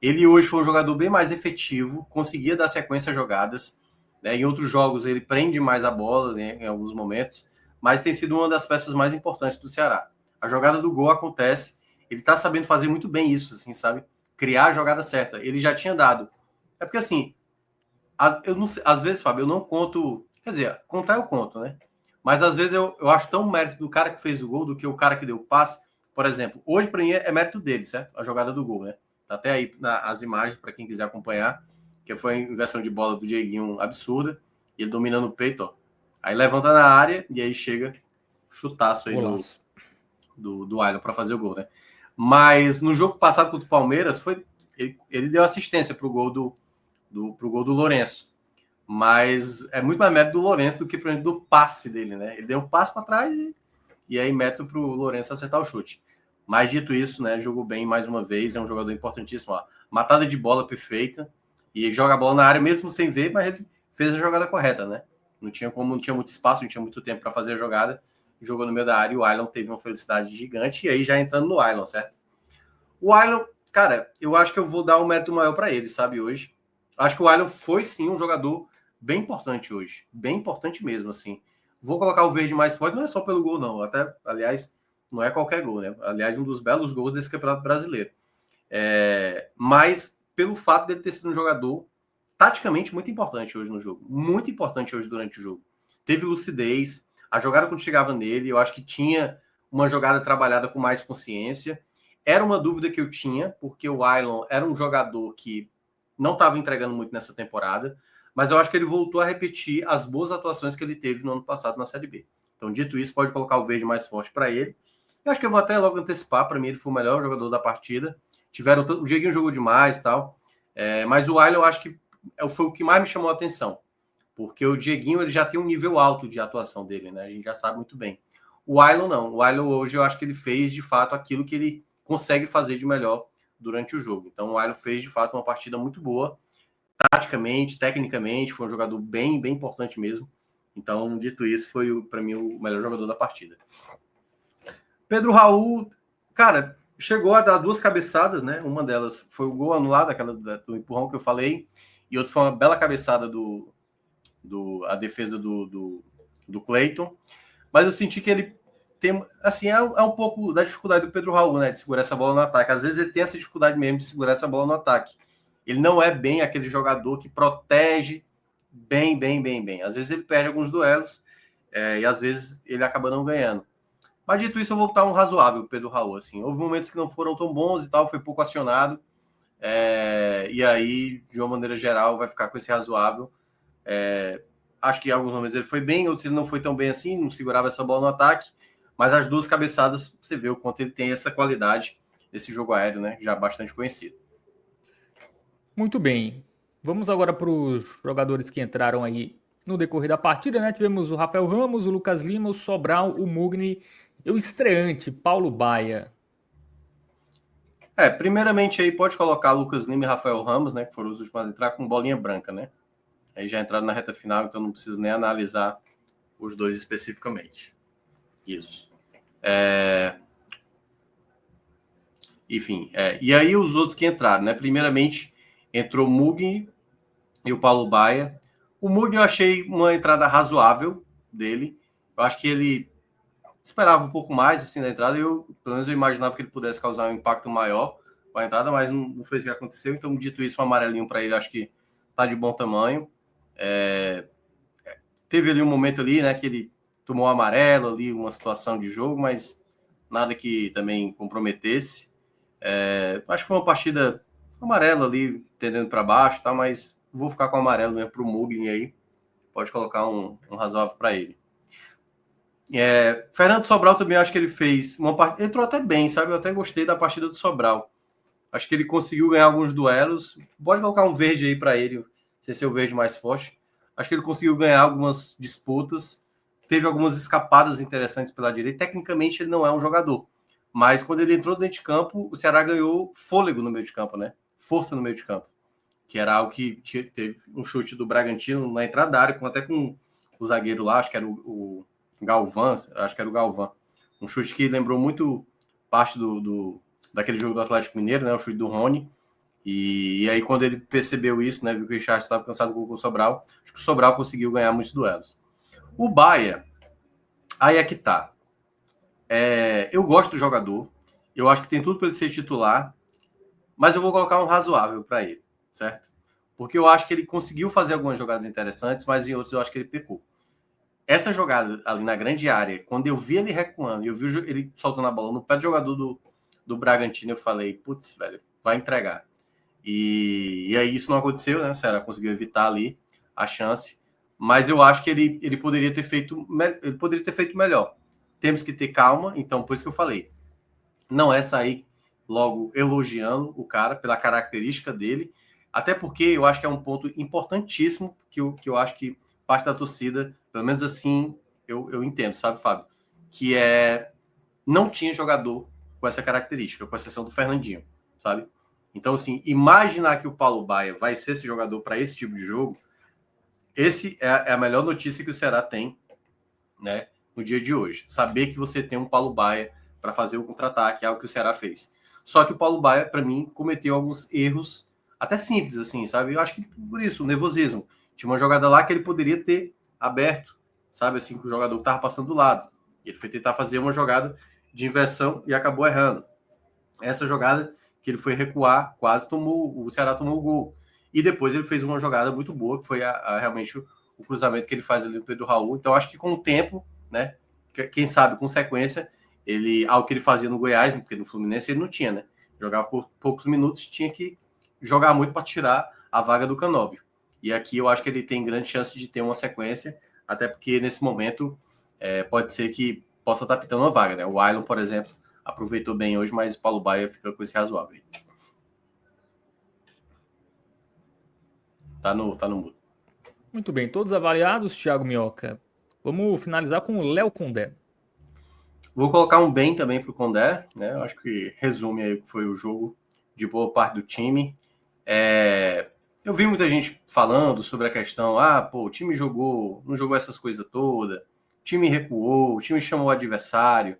Ele hoje foi um jogador bem mais efetivo, conseguia dar sequência a jogadas, né? Em outros jogos ele prende mais a bola, né, em alguns momentos, mas tem sido uma das peças mais importantes do Ceará. A jogada do gol acontece, ele está sabendo fazer muito bem isso, assim, sabe? Criar a jogada certa. Ele já tinha dado. É porque assim, eu não sei, às vezes, Fábio, eu não conto. Quer dizer, contar eu conto, né? Mas às vezes eu acho tão mérito do cara que fez o gol do que o cara que deu o passe. Por exemplo, hoje para mim é mérito dele, certo? A jogada do gol, né? Tá até aí as imagens para quem quiser acompanhar, que foi a inversão de bola do Dieguinho absurda, e ele dominando o peito, ó. Aí levanta na área e aí chega chutaço aí Golaço. do Ailton para fazer o gol, né? Mas no jogo passado contra o Palmeiras, ele deu assistência pro gol pro gol do Lourenço. Mas é muito mais mérito do Lourenço do que, por exemplo, do passe dele, né? Ele deu um passe para trás e aí mérito para o Lourenço acertar o chute. Mas dito isso, né? Jogou bem mais uma vez, é um jogador importantíssimo. Ó. Matada de bola perfeita e joga a bola na área mesmo sem ver, mas ele fez a jogada correta, né? Não tinha muito espaço, não tinha muito tempo para fazer a jogada. Jogou no meio da área e o Ailon teve uma felicidade gigante. E aí já entrando no Ailon, certo? O Ailon, cara, eu acho que eu vou dar um mérito maior para ele, sabe, hoje. Acho que o Ailon foi sim um jogador bem importante hoje. Bem importante mesmo, assim. Vou colocar o verde mais forte, não é só pelo gol, não. Até, aliás, não é qualquer gol, né? Aliás, um dos belos gols desse Campeonato Brasileiro. Mas pelo fato dele ter sido um jogador taticamente muito importante hoje no jogo. Muito importante hoje durante o jogo. Teve lucidez, a jogada quando chegava nele, eu acho que tinha uma jogada trabalhada com mais consciência. Era uma dúvida que eu tinha, porque o Ailon era um jogador que não estava entregando muito nessa temporada, mas eu acho que ele voltou a repetir as boas atuações que ele teve no ano passado na Série B. Então, dito isso, pode colocar o verde mais forte para ele. Eu acho que eu vou até logo antecipar, para mim ele foi o melhor jogador da partida. O Dieguinho jogou demais e tal, mas o Ailon eu acho que foi o que mais me chamou a atenção, porque o Dieguinho ele já tem um nível alto de atuação dele, né? A gente já sabe muito bem. O Ailon não. O Ailon hoje eu acho que ele fez de fato aquilo que ele consegue fazer de melhor durante o jogo. Então o Ailon fez de fato uma partida muito boa, taticamente, tecnicamente, foi um jogador bem, bem importante mesmo. Então, dito isso, foi para mim o melhor jogador da partida. Pedro Raul, cara, chegou a dar duas cabeçadas, né? Uma delas foi o gol anulado, aquela do empurrão que eu falei, e outra foi uma bela cabeçada a defesa do Cleiton. Mas eu senti que ele tem, assim, é um pouco da dificuldade do Pedro Raul, né? De segurar essa bola no ataque. Às vezes ele tem essa dificuldade mesmo de segurar essa bola no ataque. Ele não é bem aquele jogador que protege bem, bem, bem, bem. Às vezes ele perde alguns duelos e às vezes ele acaba não ganhando. Mas dito isso, eu vou botar um razoável Pedro Raul. Assim. Houve momentos que não foram tão bons e tal, foi pouco acionado. E aí, de uma maneira geral, vai ficar com esse razoável. Acho que em alguns momentos ele foi bem, outros ele não foi tão bem assim, não segurava essa bola no ataque. Mas as duas cabeçadas, você vê o quanto ele tem essa qualidade desse jogo aéreo, né? Já bastante conhecido. Muito bem. Vamos agora para os jogadores que entraram aí no decorrer da partida, né? Tivemos o Rafael Ramos, o Lucas Lima, o Sobral, o Mugni e o estreante, Paulo Baia. Primeiramente aí pode colocar Lucas Lima e Rafael Ramos, né? Que foram os últimos a entrar com bolinha branca, né? Aí já entraram na reta final, então não preciso nem analisar os dois especificamente. Isso. Enfim, e aí os outros que entraram, né? Primeiramente entrou o Mugni e o Paulo Baia. O Mugni eu achei uma entrada razoável dele. Eu acho que ele esperava um pouco mais assim da entrada. Pelo menos eu imaginava que ele pudesse causar um impacto maior com a entrada, mas não foi isso que aconteceu. Então, dito isso, um amarelinho para ele, acho que tá de bom tamanho. Teve ali um momento ali, né, que ele tomou um amarelo ali, uma situação de jogo, mas nada que também comprometesse. Acho que foi uma partida amarela ali, tendendo para baixo, tá? Mas vou ficar com o amarelo mesmo pro Mugni aí. Pode colocar um razoável para ele. Fernando Sobral também acho que ele fez uma partida. Entrou até bem, sabe? Eu até gostei da partida do Sobral. Acho que ele conseguiu ganhar alguns duelos. Pode colocar um verde aí para ele, sem ser o verde mais forte. Acho que ele conseguiu ganhar algumas disputas. Teve algumas escapadas interessantes pela direita. Tecnicamente, ele não é um jogador. Mas quando ele entrou dentro de campo, o Ceará ganhou fôlego no meio de campo, né? Força no meio de campo. Que era algo que teve um chute do Bragantino na entrada da área, até com o zagueiro lá, acho que era o Galvão, acho que era o Galvão. Um chute que lembrou muito parte daquele jogo do Atlético Mineiro, né? O chute do Rony. E aí, quando ele percebeu isso, né, viu que o Richard estava cansado com o Sobral, acho que o Sobral conseguiu ganhar muitos duelos. O Baia, aí é que tá. Eu gosto do jogador, eu acho que tem tudo para ele ser titular, mas eu vou colocar um razoável para ele, certo? Porque eu acho que ele conseguiu fazer algumas jogadas interessantes, mas em outros eu acho que ele pecou. Essa jogada ali na grande área, quando eu vi ele recuando, eu vi ele soltando a bola no pé do jogador do Bragantino, eu falei, putz, velho, vai entregar. E aí isso não aconteceu, né? O Ceará conseguiu evitar ali a chance, mas eu acho que ele poderia ter feito melhor. Temos que ter calma, então por isso que eu falei, não é sair logo elogiando o cara pela característica dele, até porque eu acho que é um ponto importantíssimo que eu acho que parte da torcida, pelo menos assim eu entendo, sabe, Fábio? Que não tinha jogador com essa característica, com exceção do Fernandinho, sabe? Então, assim, imaginar que o Paulo Baia vai ser esse jogador para esse tipo de jogo, esse é a melhor notícia que o Ceará tem, né, no dia de hoje. Saber que você tem um Paulo Baia para fazer o contra-ataque, é algo que o Ceará fez. Só que o Paulo Baia, para mim, cometeu alguns erros, até simples, assim, sabe? Eu acho que por isso, o nervosismo. Tinha uma jogada lá que ele poderia ter aberto, sabe? Assim, que o jogador estava passando do lado. Ele foi tentar fazer uma jogada de inversão e acabou errando. Essa jogada que ele foi recuar, quase o Ceará tomou o gol. E depois ele fez uma jogada muito boa, que foi realmente o cruzamento que ele faz ali no Pedro Raul. Então, acho que com o tempo, né? Quem sabe com sequência, algo que ele fazia no Goiás, porque no Fluminense ele não tinha, né? Jogava por poucos minutos, tinha que jogar muito para tirar a vaga do Canóbio. E aqui eu acho que ele tem grande chance de ter uma sequência, até porque nesse momento pode ser que possa estar pitando uma vaga, né? O Ailon, por exemplo, aproveitou bem hoje, mas o Paulo Baia fica com esse razoável. Tá no mudo. Muito bem, todos avaliados, Thiago Minhoca. Vamos finalizar com o Léo Condé. Vou colocar um bem também para o Condé, né? Eu acho que resume aí o que foi o jogo de boa parte do time. Eu vi muita gente falando sobre a questão, o time não jogou essas coisas todas, o time recuou, o time chamou o adversário.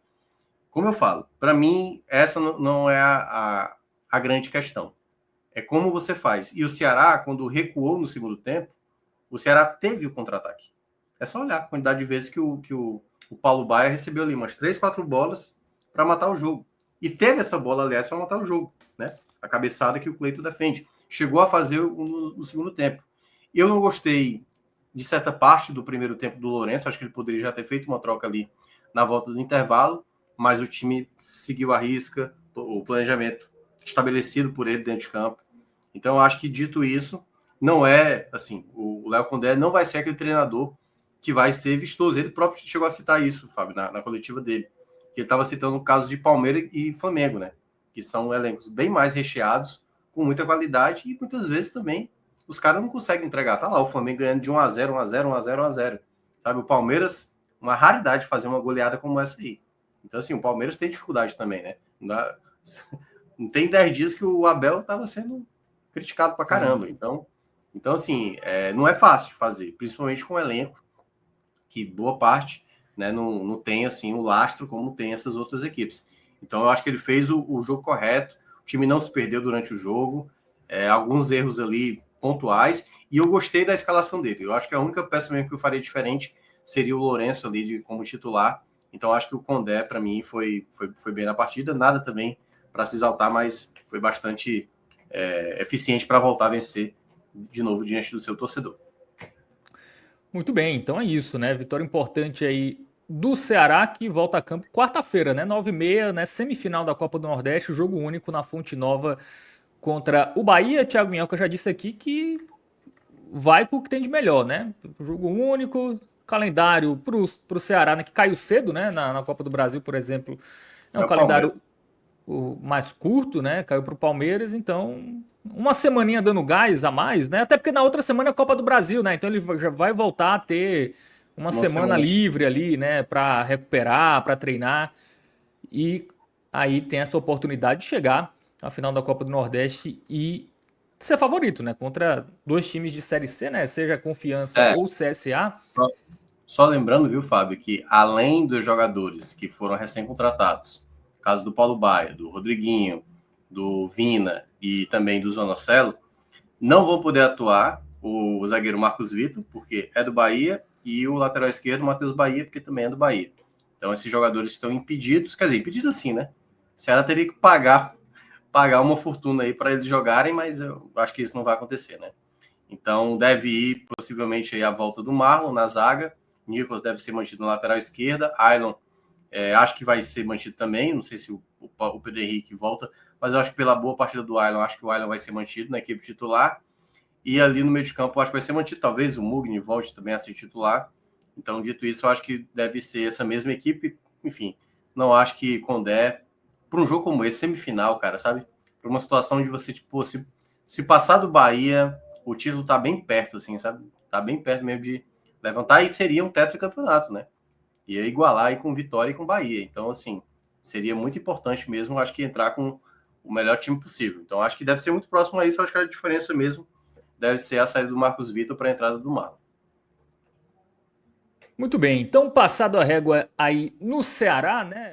Como eu falo, para mim, essa não é a grande questão. É como você faz. E o Ceará, quando recuou no segundo tempo, o Ceará teve o contra-ataque. É só olhar a quantidade de vezes que o Paulo Baia recebeu ali umas 3, 4 bolas para matar o jogo. E teve essa bola, aliás, para matar o jogo, né? A cabeçada que o Cleito defende. Chegou a fazer no segundo tempo. Eu não gostei de certa parte do primeiro tempo do Lourenço, acho que ele poderia já ter feito uma troca ali na volta do intervalo, mas o time seguiu a risca, o planejamento estabelecido por ele dentro de campo. Então, eu acho que, dito isso, não é, assim, o Léo Condé não vai ser aquele treinador que vai ser vistoso. Ele próprio chegou a citar isso, Fábio, na coletiva dele. Que ele estava citando o caso de Palmeiras e Flamengo, né? Que são elencos bem mais recheados, com muita qualidade, e muitas vezes também os caras não conseguem entregar. Tá lá o Flamengo ganhando de 1-0, 1-0, 1-0, 1-0. Sabe, o Palmeiras, uma raridade fazer uma goleada como essa aí. Então, assim, o Palmeiras tem dificuldade também, né? Não tem 10 dias que o Abel estava sendo criticado pra caramba. Então assim, não é fácil de fazer, principalmente com o elenco, que boa parte, né, não tem assim o lastro como tem essas outras equipes. Então eu acho que ele fez o jogo correto, o time não se perdeu durante o jogo, alguns erros ali pontuais, e eu gostei da escalação dele. Eu acho que a única peça mesmo que eu faria diferente seria o Lourenço ali como titular. Então eu acho que o Condé, para mim, foi bem na partida. Nada também para se exaltar, mas foi bastante eficiente para voltar a vencer de novo diante do seu torcedor. Muito bem, então é isso, né? Vitória importante aí do Ceará, que volta a campo quarta-feira, né? 9h30, né? Semifinal da Copa do Nordeste, jogo único na Fonte Nova contra o Bahia. Thiago Minhoca já disse aqui que vai com o que tem de melhor, né? Jogo único, calendário pro Ceará, né? Que caiu cedo, né? Na Copa do Brasil, por exemplo. É um calendário mais curto, né? Caiu pro Palmeiras, então uma semaninha dando gás a mais, né? Até porque na outra semana é a Copa do Brasil, né? Então ele já vai voltar a ter uma semana livre ali, né? Para recuperar, para treinar. E aí tem essa oportunidade de chegar à final da Copa do Nordeste e ser favorito, né? Contra dois times de Série C, né? Seja Confiança ou CSA. Só lembrando, viu, Fábio, que além dos jogadores que foram recém-contratados, caso do Paulo Baia, do Rodriguinho, do Vina e também do Zonocelo, não vão poder atuar o zagueiro Marcos Vitor, porque é do Bahia, e o lateral esquerdo, Matheus Bahia, porque também é do Bahia. Então, esses jogadores estão impedidos, quer dizer, impedidos assim, né? O Ceará teria que pagar uma fortuna aí para eles jogarem, mas eu acho que isso não vai acontecer, né? Então, deve ir possivelmente aí a volta do Marlon na zaga, Nicolas deve ser mantido na lateral esquerda, Ailon acho que vai ser mantido também, não sei se o Pedro Henrique volta, mas eu acho que pela boa partida do Ailon, acho que o Ailon vai ser mantido na equipe titular. E ali no meio de campo, eu acho que vai ser mantido. Talvez o Mugni volte também a ser titular. Então, dito isso, eu acho que deve ser essa mesma equipe. Enfim, não acho que Condé, para um jogo como esse, semifinal, cara, sabe? Para uma situação de você, tipo, se passar do Bahia, o título tá bem perto, assim, sabe? Tá bem perto mesmo de levantar e seria um tetracampeonato, né? Ia igualar aí com Vitória e com Bahia. Então, assim, seria muito importante mesmo, acho que entrar com o melhor time possível. Então, acho que deve ser muito próximo a isso. Acho que a diferença mesmo deve ser a saída do Marcos Vitor para a entrada do Marlon. Muito bem, então passado a régua aí no Ceará, né?